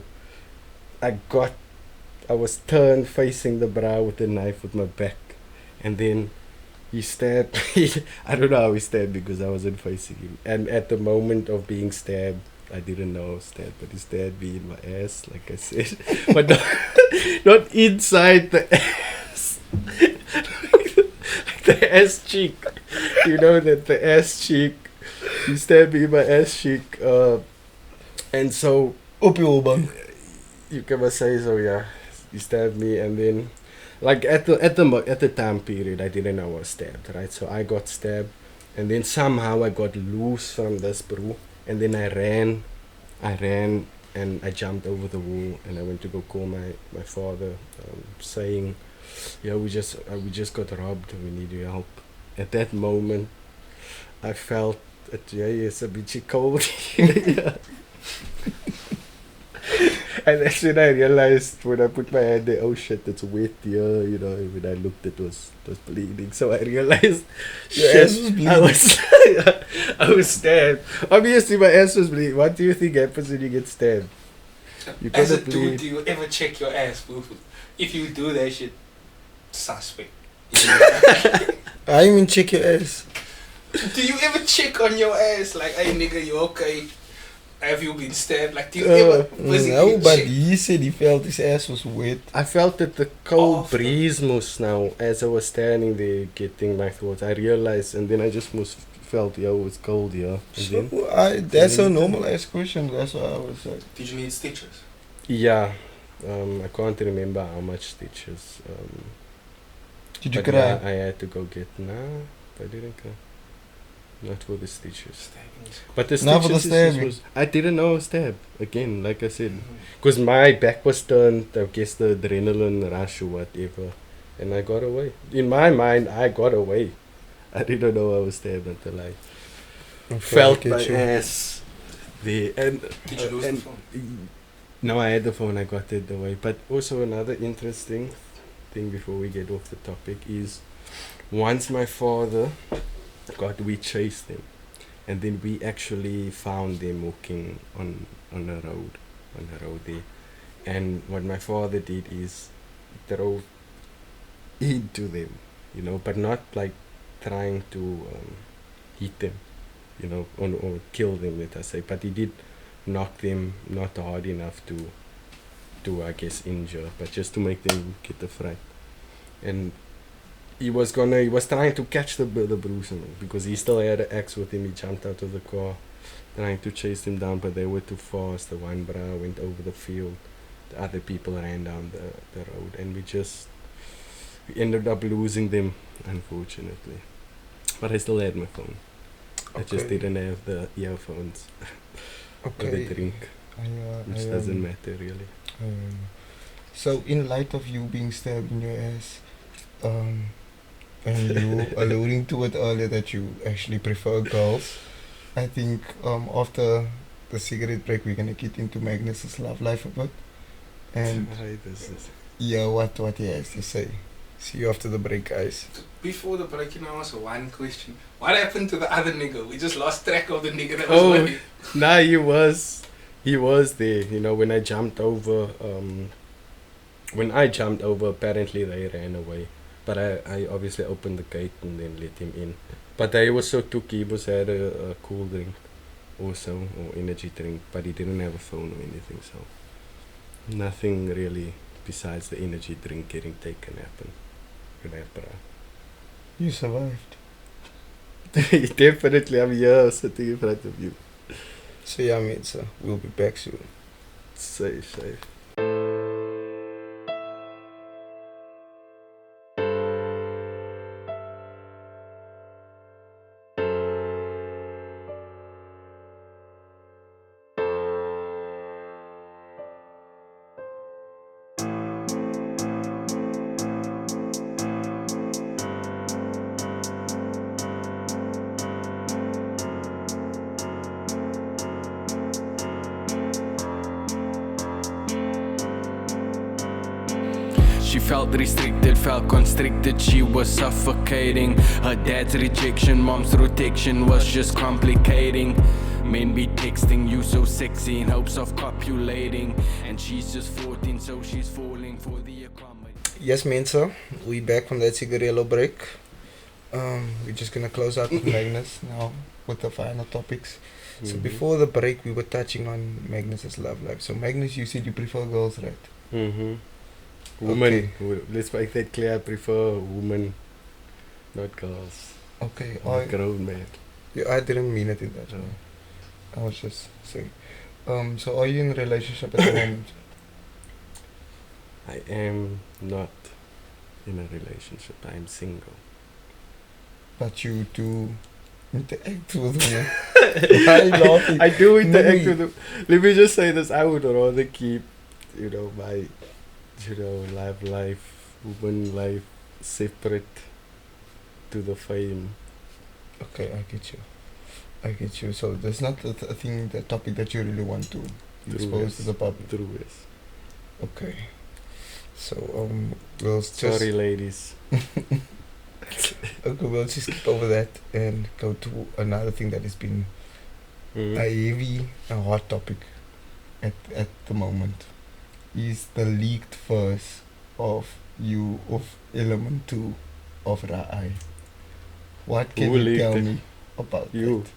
Speaker 2: I was turned facing the brow with the knife with my back, and then he stabbed me. I don't know how he stabbed me because I wasn't facing him. And at the moment of being stabbed, I didn't know I was stabbed, but he stabbed me in my ass, like I said. But not inside the ass. Like the ass cheek. You know that the ass cheek. He stabbed me in my ass cheek. And so...
Speaker 1: Op je bang.
Speaker 2: You can say so, yeah. He stabbed me, and then... Like at the time period, I didn't know I was stabbed, right? So I got stabbed, and then somehow I got loose from this brew, and then I ran, and I jumped over the wall, and I went to go call my father, saying, "Yeah, we just got robbed. We need your help." At that moment, I felt it's a bit cold. Yeah. And that's when I realized, when I put my hand there, oh shit, it's wet here, when I looked, it was bleeding. So I realized,
Speaker 1: Your ass was bleeding.
Speaker 2: I was stabbed. Obviously my ass was bleeding. What do you think happens when you get stabbed? You
Speaker 5: As a
Speaker 2: gotta
Speaker 5: dude,
Speaker 2: bleed.
Speaker 5: do you ever check your ass, boo? If you do that shit, suspect.
Speaker 1: I even check your ass.
Speaker 5: Do you ever check on your ass? Like, hey nigga, you okay? Have you been stabbed? Like, do you ever physically
Speaker 1: No, but
Speaker 5: check?
Speaker 1: he said he felt his ass was wet.
Speaker 2: I felt that the cold
Speaker 5: After.
Speaker 2: breeze must now, as I was standing there getting my thoughts, I realized, and then I just felt, it's cold here. And then,
Speaker 1: So that's a normal ass question. That's why I was like,
Speaker 5: Did you need stitches?
Speaker 2: yeah, I can't remember how much stitches.
Speaker 1: did you
Speaker 2: But
Speaker 1: cry?
Speaker 2: yeah, I had to go get. No, I didn't cry. Not for the stitches.
Speaker 5: Stabbing is-
Speaker 2: But the stitches
Speaker 1: Not for the stabbing.
Speaker 2: was. I didn't know I was stabbed. Again, like I said. Because my back was turned, I guess the adrenaline rush or whatever. And I got away. In my mind, I got away. I didn't know I was stabbed until I felt my ass there. And,
Speaker 5: Did you lose the
Speaker 2: and
Speaker 5: phone?
Speaker 2: no, I had the phone, I got it away. But also another interesting thing before we get off the topic is once my father we chased them, and then we actually found them walking on a road there. And what my father did is throw into them, but not like trying to hit them, or kill them, let us say. But he did knock them, not hard enough to I guess injure, but just to make them get a fright. And he was trying to catch the bruiser, because he still had an axe with him. He jumped out of the car, trying to chase them down, but they were too fast. The one bra went over the field, the other people ran down the road, and we ended up losing them, unfortunately. But I still had my phone. I just
Speaker 1: Okay.
Speaker 2: didn't have the earphones or the
Speaker 1: Okay.
Speaker 2: drink, which doesn't matter really.
Speaker 1: So, in light of you being stabbed in your ass, and you alluding to it earlier that you actually prefer girls, I think after the cigarette break we're gonna get into Magnus's love life a bit, and
Speaker 2: Right, this is
Speaker 1: yeah, what he has to say. See you after the break, guys.
Speaker 5: Before the break, can I ask one question? What happened to the other nigga? We just lost track of the nigga that was
Speaker 2: Oh.
Speaker 5: with you.
Speaker 2: Nah, he was there. When I jumped over, apparently they ran away. But I obviously opened the gate and then let him in. But they also took, he was had a cool drink also, or energy drink, but he didn't have a phone or anything, so nothing really besides the energy drink getting taken happened.
Speaker 1: You survived.
Speaker 2: Definitely, I'm here sitting in front of you.
Speaker 1: So yeah, mate. So we'll be back soon.
Speaker 2: Safe.
Speaker 4: She felt restricted, felt constricted, she was suffocating. Her dad's rejection, mom's protection was just complicating. Men be texting you so sexy in hopes of copulating. And she's just 14, so she's falling for the accommodation.
Speaker 1: Yes, Mensa, we back from that cigarillo break. We're just gonna close out with Magnus now with the final topics. So before the break, we were touching on Magnus's love life. So Magnus, you said you prefer girls, right?
Speaker 2: Women.
Speaker 1: Okay.
Speaker 2: Let's make that clear. I prefer women, not girls.
Speaker 1: Okay.
Speaker 2: I'm a grown man.
Speaker 1: Yeah, I didn't mean it in that way. I was just saying. So are you in a relationship at the moment?
Speaker 2: I am not in a relationship. I am single.
Speaker 1: But you do interact with women. Why are you laughing?
Speaker 2: I do interact
Speaker 1: Mommy.
Speaker 2: with them. Let me just say this. I would rather keep, my, love life, woman life separate to the fame.
Speaker 1: Okay, I get you. So there's not a thing, the topic that you really want to expose to the public.
Speaker 2: True, yes.
Speaker 1: Okay. So we'll just
Speaker 2: Sorry, ladies.
Speaker 1: okay, we'll just skip over that and go to another thing that has been a hot topic at the moment. Is the leaked verse of Element 2 of Ra'ai. What can
Speaker 2: Who
Speaker 1: you
Speaker 2: leaked
Speaker 1: tell
Speaker 2: it?
Speaker 1: me about
Speaker 2: You.
Speaker 1: that?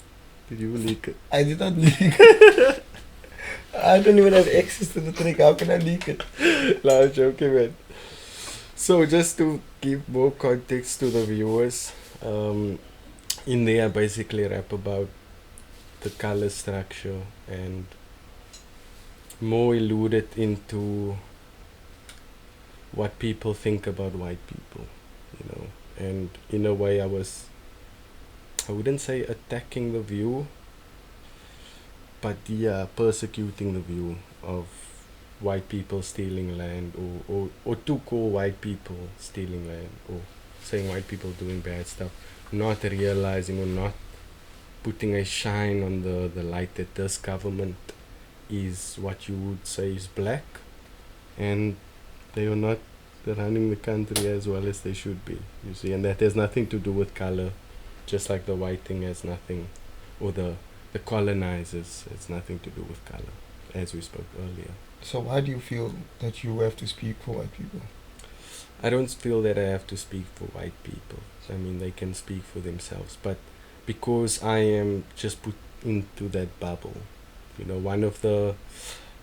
Speaker 2: Did you leak it?
Speaker 1: I did not leak it. I don't even have access to the track. How can I leak it?
Speaker 2: No, I'm joking, man. So just to give more context to the viewers, in there I basically rap about the color structure and more alluded into what people think about white people, and in a way I wouldn't say attacking the view, but persecuting the view of white people stealing land, or to call white people stealing land, or saying white people doing bad stuff, not realizing or not putting a shine on the light that this government is what you would say is black, and they are not running the country as well as they should be, you see, and that has nothing to do with color, just like the white thing has nothing, or the colonizers has nothing to do with color, as we spoke earlier.
Speaker 1: So why do you feel that you have to speak for white people?
Speaker 2: I don't feel that I have to speak for white people. I mean, they can speak for themselves, but because I am just put into that bubble, one of the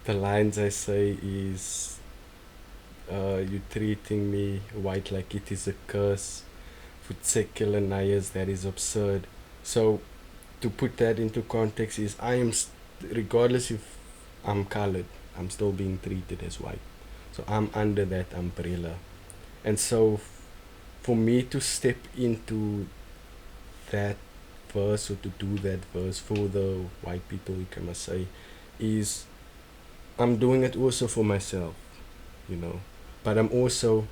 Speaker 2: lines I say is, you treating me white like it is a curse, for secular nayas that is absurd. So to put that into context is, I am regardless if I'm colored, I'm still being treated as white, so I'm under that umbrella. And so for me to step into that verse, or to do that verse for the white people, you can say, is I'm doing it also for myself, but I'm also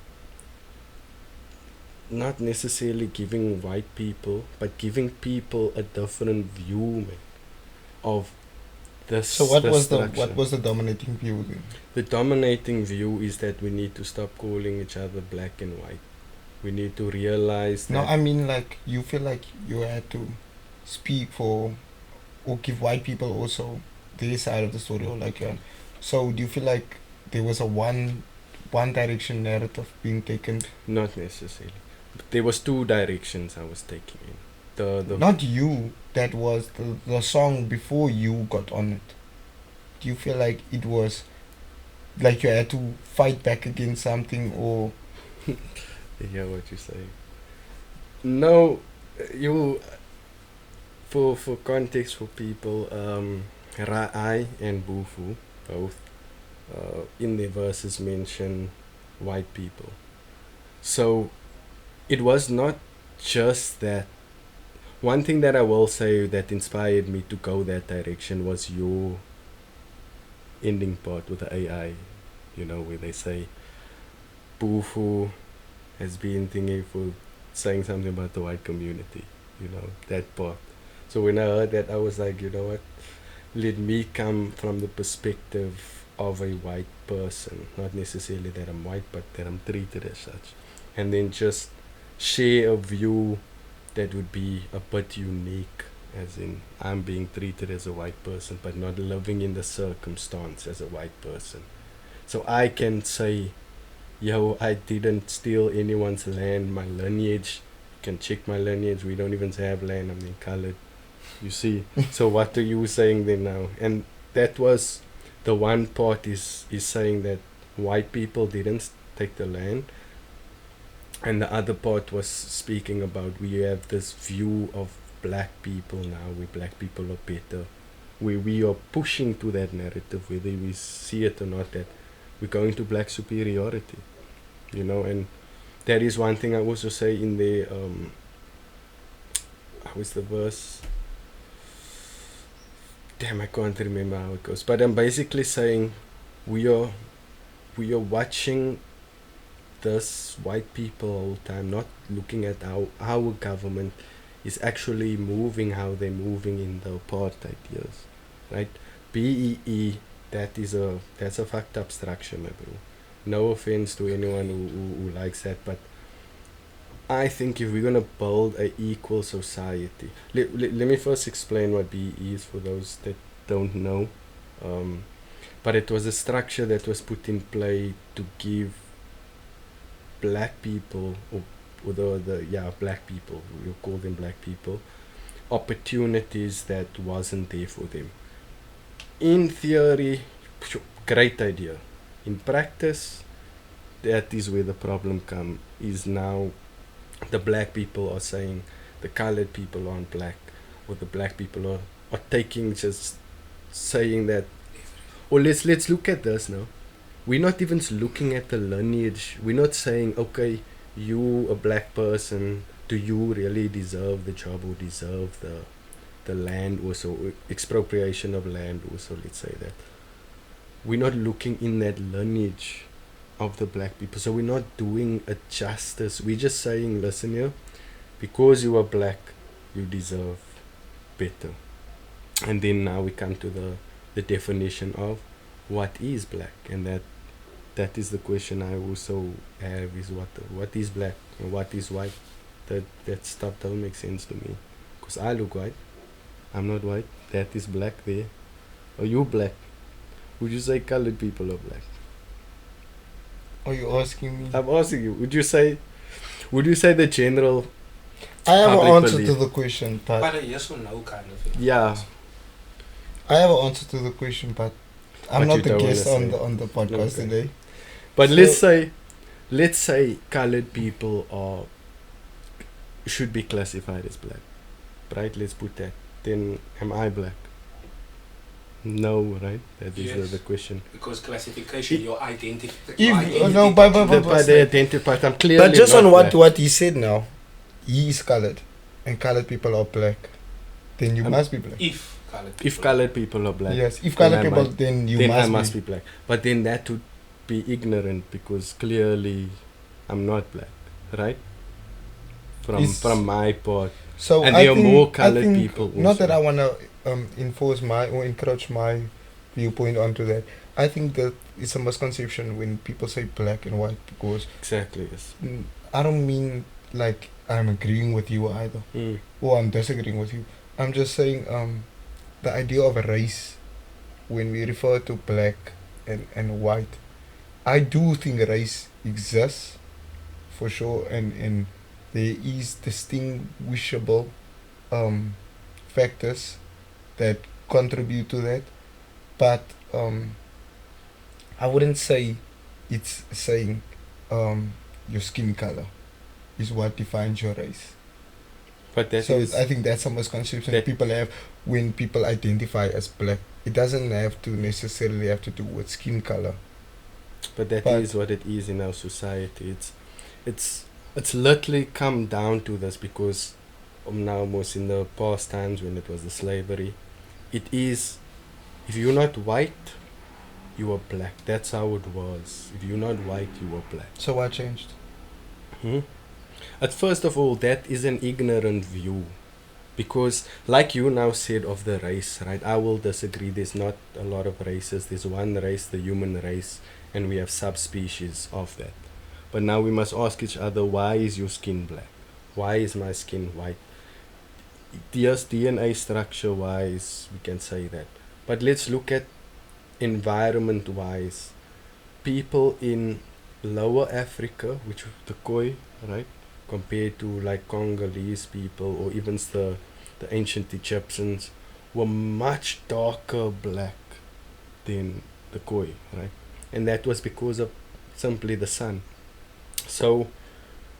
Speaker 2: not necessarily giving white people, but giving people a different view, man, of this.
Speaker 1: So what was
Speaker 2: structure.
Speaker 1: the dominating view then?
Speaker 2: The dominating view is that we need to stop calling each other black and white. We need to realize that.
Speaker 1: No, I mean, like, you feel like you had to speak for, or give white people also their side of the story, or like, so do you feel like there was a one direction narrative being taken?
Speaker 2: Not necessarily. There was two directions I was taking in. The
Speaker 1: Not you, that was the song before you got on it. Do you feel like it was like you had to fight back against something, or
Speaker 2: I hear what you're saying. No, you. For context for people, Ra'ai and Bufu both in their verses mention white people. So it was not just that. One thing that I will say that inspired me to go that direction was your ending part with the AI, where they say Bufu has been thinking for saying something about the white community, that part. So when I heard that, I was like, you know what, let me come from the perspective of a white person, not necessarily that I'm white, but that I'm treated as such, and then just share a view that would be a bit unique, as in I'm being treated as a white person but not living in the circumstance as a white person. So I can say, yo, I didn't steal anyone's land, my lineage, you can check my lineage, we don't even have land, I'm in colored, you see. So what are you saying then now? And that was the one part is saying that white people didn't take the land, and the other part was speaking about we have this view of black people now, we black people are better. We are pushing to that narrative, whether we see it or not, that we're going to black superiority, you know. And that is one thing I also say in the how is the verse? Damn, I can't remember how it goes. But I'm basically saying we are watching this white people all the time, not looking at how our government is actually moving, how they're moving in the apartheid years, right? BEE, that's a fucked up structure, my bro. No offense to anyone who likes that, but I think if we're gonna build a equal society, let me first explain what BEE is for those that don't know. But it was a structure that was put in play to give black people, or black people, you call them black people, opportunities that wasn't there for them. In theory, great idea. In practice, that is where the problem is now. The black people are saying the colored people aren't black, or the black people are taking, just saying that. Or let's look at this now. We're not even looking at the lineage. We're not saying, okay, you a black person, do you really deserve the job or deserve the land also, expropriation of land also, let's say that. We're not looking in that lineage of the black people. So we're not doing a justice. We're just saying, listen here, because you are black, you deserve better. And then now we come to the definition of what is black, and that is the question I also have, is what is black and what is white. That stuff don't make sense to me, because I look white, I'm not white. That is black there. Are you black? Would you say colored people are black?
Speaker 1: Are you asking me?
Speaker 2: I'm asking you. Would you say the general?
Speaker 1: I have an
Speaker 2: public
Speaker 1: answer
Speaker 2: belief?
Speaker 1: to the question, but
Speaker 5: But a yes or no kind of thing.
Speaker 2: Yeah.
Speaker 1: I have an answer to the question, but I'm
Speaker 2: But
Speaker 1: not
Speaker 2: you
Speaker 1: the
Speaker 2: don't
Speaker 1: guest
Speaker 2: wanna
Speaker 1: on the podcast
Speaker 2: Okay.
Speaker 1: today.
Speaker 2: But
Speaker 1: So-
Speaker 2: let's say colored people should be classified as black, right? Let's put that. Then am I black? No, right? That is
Speaker 5: Yes.
Speaker 2: the question.
Speaker 5: Because classification, your identity.
Speaker 1: But
Speaker 2: They identified. I'm clearly.
Speaker 1: But just
Speaker 2: not
Speaker 1: on
Speaker 2: black.
Speaker 1: what he said now, he is colored, and colored people are black. Then you must be black.
Speaker 5: If colored people.
Speaker 2: If colored people are black,
Speaker 1: Yes, if
Speaker 2: then
Speaker 1: colored
Speaker 2: I
Speaker 1: people,
Speaker 2: might-
Speaker 1: then you
Speaker 2: then I
Speaker 1: must,
Speaker 2: must be black. But then that would be ignorant, because clearly I'm not black, right? From my part.
Speaker 1: So
Speaker 2: And
Speaker 1: I
Speaker 2: there are
Speaker 1: think,
Speaker 2: more colored
Speaker 1: I think,
Speaker 2: people
Speaker 1: Not
Speaker 2: also.
Speaker 1: that I wanna enforce my or encroach my viewpoint onto that. I think that it's a misconception when people say black and white, because
Speaker 2: Exactly. Yes.
Speaker 1: I don't mean like I'm agreeing with you either, or I'm disagreeing with you. I'm just saying the idea of a race, when we refer to black and white, I do think race exists for sure, and there is distinguishable factors that contribute to that, but I wouldn't say it's saying your skin color is what defines your race.
Speaker 2: But that
Speaker 1: So
Speaker 2: is-
Speaker 1: I think that's a misconception
Speaker 2: that-
Speaker 1: people have when people identify as black. It doesn't have to necessarily have to do with skin color.
Speaker 2: But that
Speaker 1: But-
Speaker 2: is what it is in our society. It's literally come down to this, because now most in the past times when it was the slavery, it is, if you're not white, you are black. That's how it was. If you're not white, you are black.
Speaker 1: So what changed?
Speaker 2: At first of all, that is an ignorant view, Because like you now said of the race, right? I will disagree. There's not a lot of races. There's one race, the human race, and we have subspecies of that. But now we must ask each other, why is your skin black? Why is my skin white? Yes, DNA structure wise, we can say that. But let's look at environment wise. People in lower Africa, which the Khoi, right? Compared to like Congolese people or even the ancient Egyptians, were much darker black than the Khoi, right? And that was because of simply the sun. So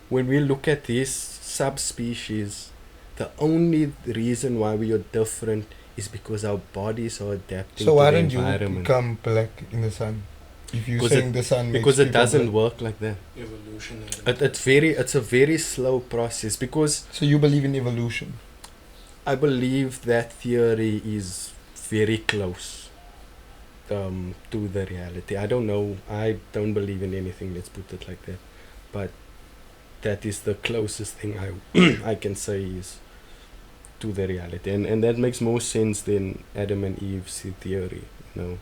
Speaker 2: when we look at these subspecies, the only reason why we are different is because our bodies are adapting
Speaker 1: So
Speaker 2: to
Speaker 1: why
Speaker 2: the
Speaker 1: don't you
Speaker 2: environment.
Speaker 1: become black in the sun? If you're
Speaker 2: 'Cause
Speaker 1: saying the sun makes
Speaker 2: Because it
Speaker 1: people
Speaker 2: doesn't
Speaker 1: black.
Speaker 2: work like that.
Speaker 5: Evolutionary.
Speaker 2: It's a very slow process, because
Speaker 1: So you believe in evolution?
Speaker 2: I believe that theory is very close to the reality. I don't know. I don't believe in anything. Let's put it like that. But that is the closest thing I I can say is to the reality, and that makes more sense than Adam and Eve's theory. You know,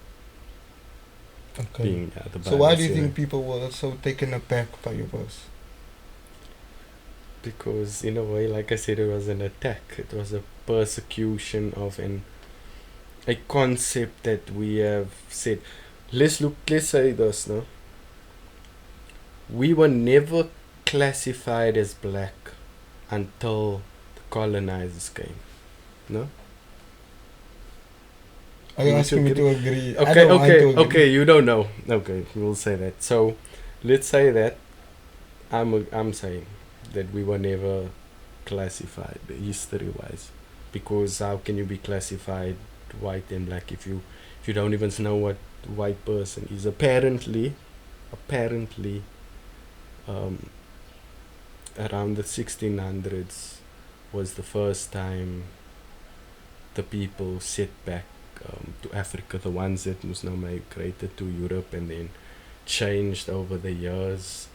Speaker 1: Okay.
Speaker 2: being the
Speaker 1: So why do you
Speaker 2: Bible's
Speaker 1: think people were so taken aback by your verse?
Speaker 2: Because in a way, like I said, it was an attack. It was a persecution of a concept that we have said. Let's say this, no? We were never classified as black until the colonizers came. No?
Speaker 1: Are you
Speaker 2: You
Speaker 1: asking me
Speaker 2: agree?
Speaker 1: to agree? I
Speaker 2: Okay,
Speaker 1: don't want to
Speaker 2: okay,
Speaker 1: agree.
Speaker 2: okay, you don't know. Okay, we'll say that. So let's say that I'm saying that we were never classified history wise, because how can you be classified white and black if you don't even know what white person is? Apparently around the 1600s was the first time the people set back to Africa, the ones that Muslim migrated to Europe and then changed over the years.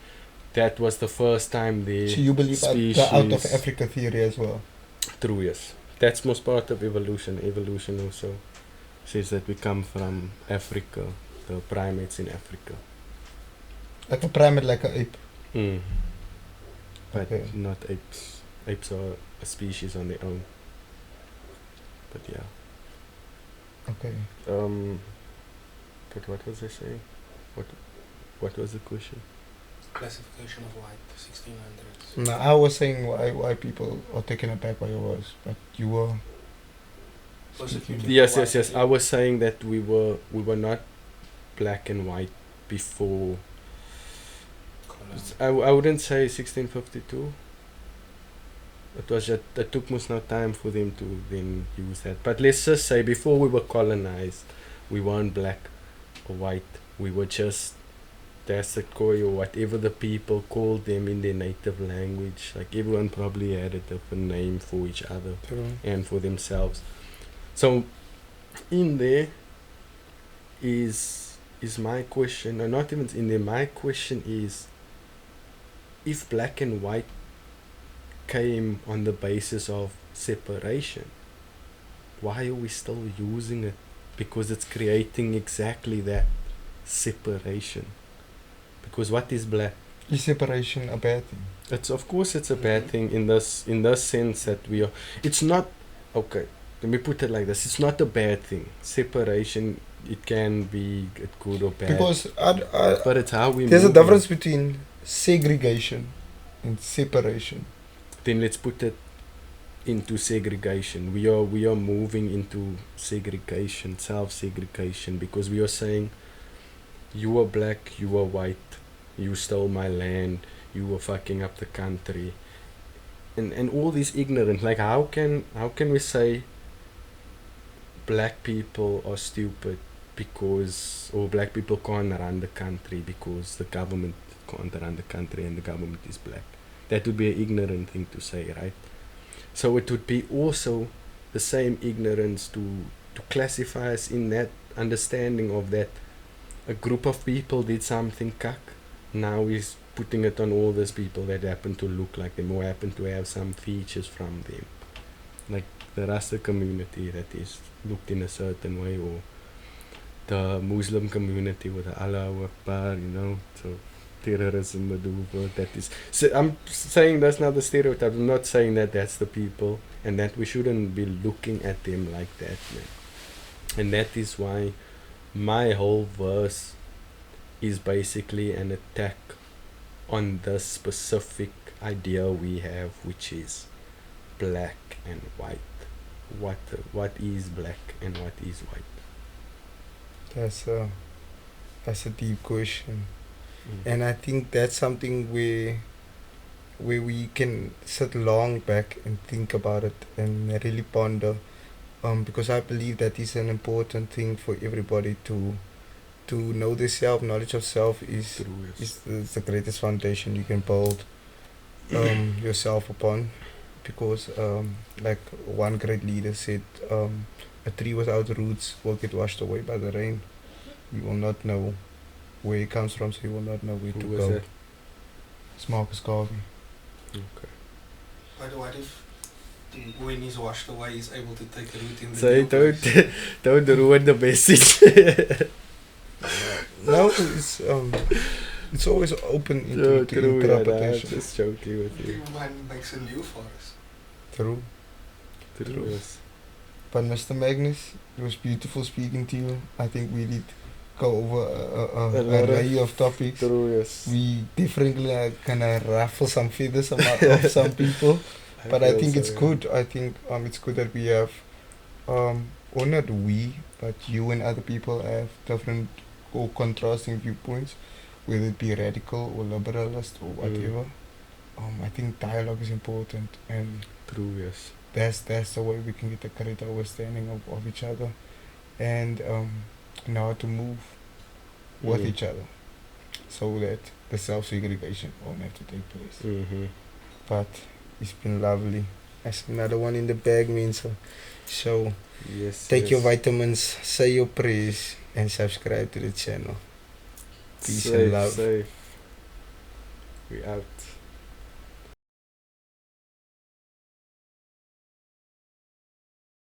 Speaker 2: That was the first time the
Speaker 1: So you believe the out of Africa theory as well?
Speaker 2: True, yes. That's most part of evolution. Evolution also says that we come from Africa, the primates in Africa.
Speaker 1: Like a primate, like an ape.
Speaker 2: Mm. But
Speaker 1: Okay.
Speaker 2: not apes. Apes are a species on their own. But yeah.
Speaker 1: Okay.
Speaker 2: But what was I saying? What was the question?
Speaker 5: Classification of white, 1600s.
Speaker 1: No, I was saying why people are taken aback by your words, but you were.
Speaker 5: Persecuted
Speaker 2: Yes.
Speaker 5: white
Speaker 2: I was saying that we were not black and white before.
Speaker 5: colon.
Speaker 2: I wouldn't say 1652. It was just, it took most no time for them to then use that. But let's just say before we were colonized, we weren't black or white. We were just Khoi or whatever the people called them in their native language. Like everyone probably had a different name for each other and for themselves. So in there is my question, or not even in there, my question is, if black and white came on the basis of separation, why are we still using it? Because it's creating exactly that separation. Because what is black?
Speaker 1: Is separation a bad thing?
Speaker 2: It's of course it's a bad thing in this sense that we are. It's not okay. Let me put it like this: it's not a bad thing. Separation, it can be good or bad.
Speaker 1: Because
Speaker 2: but it's how we.
Speaker 1: there's a
Speaker 2: move
Speaker 1: difference
Speaker 2: it.
Speaker 1: between segregation and separation.
Speaker 2: Then let's put it into segregation. We are moving into segregation, self-segregation, because we are saying, you are black, you are white, you stole my land, you were fucking up the country, and all this ignorant. Like how can we say black people are stupid because, or black people can't run the country because the government can't run the country and the government is black? That would be an ignorant thing to say, right? So it would be also the same ignorance to classify us in that understanding of that a group of people did something cuck. Now he's putting it on all those people that happen to look like them or happen to have some features from them. like the Rasta community that is looked in a certain way, or the Muslim community with the Allah Akbar, so terrorism maneuver. That is. So I'm saying that's not the stereotype. I'm not saying that that's the people, and that we shouldn't be looking at them like that, man. And that is why my whole verse is basically an attack on the specific idea we have, which is black and white. What is black and what is white?
Speaker 1: That's a deep question, and I think that's something where we can sit long back and think about it and really ponder, because I believe that is an important thing for everybody to know the self. Knowledge of self is
Speaker 2: True, yes.
Speaker 1: is the greatest foundation you can build yourself upon, because like one great leader said, a tree without roots will get washed away by the rain. You will not know where it comes from, so you will not know where
Speaker 2: Who
Speaker 1: to
Speaker 2: was
Speaker 1: go.
Speaker 2: that?
Speaker 1: It's Marcus Garvey.
Speaker 2: Okay.
Speaker 5: But what if when he's washed away, he's able to take root in the
Speaker 2: So
Speaker 5: new place?
Speaker 2: don't ruin the message.
Speaker 1: No, it's always open to
Speaker 2: True,
Speaker 1: interpretation.
Speaker 2: I'm just joking with
Speaker 5: I
Speaker 2: you.
Speaker 5: think man makes a new forest.
Speaker 1: True.
Speaker 2: True, yes.
Speaker 1: But Mr. Magnus, it was beautiful speaking to you. I think we did go over
Speaker 2: A
Speaker 1: an
Speaker 2: lot of-
Speaker 1: array of topics.
Speaker 2: True, yes.
Speaker 1: We definitely are gonna ruffle some feathers of some people. But I
Speaker 2: feel
Speaker 1: think
Speaker 2: so,
Speaker 1: it's
Speaker 2: yeah.
Speaker 1: good. I think it's good that we have, or not we, but you and other people have different or contrasting viewpoints, whether it be radical or liberalist or whatever. I think dialogue is important, and
Speaker 2: True, yes.
Speaker 1: that's the way we can get a correct understanding of each other, and know how to move with
Speaker 2: Mm.
Speaker 1: each other, so that the self-segregation won't have to take place.
Speaker 2: Mm-hmm.
Speaker 1: But it's been lovely. That's another one in the bag, means so
Speaker 2: Yes.
Speaker 1: take your
Speaker 2: yes.
Speaker 1: vitamins, say your prayers, and subscribe to the channel. Peace and
Speaker 2: Safe,
Speaker 1: love.
Speaker 2: safe. We out.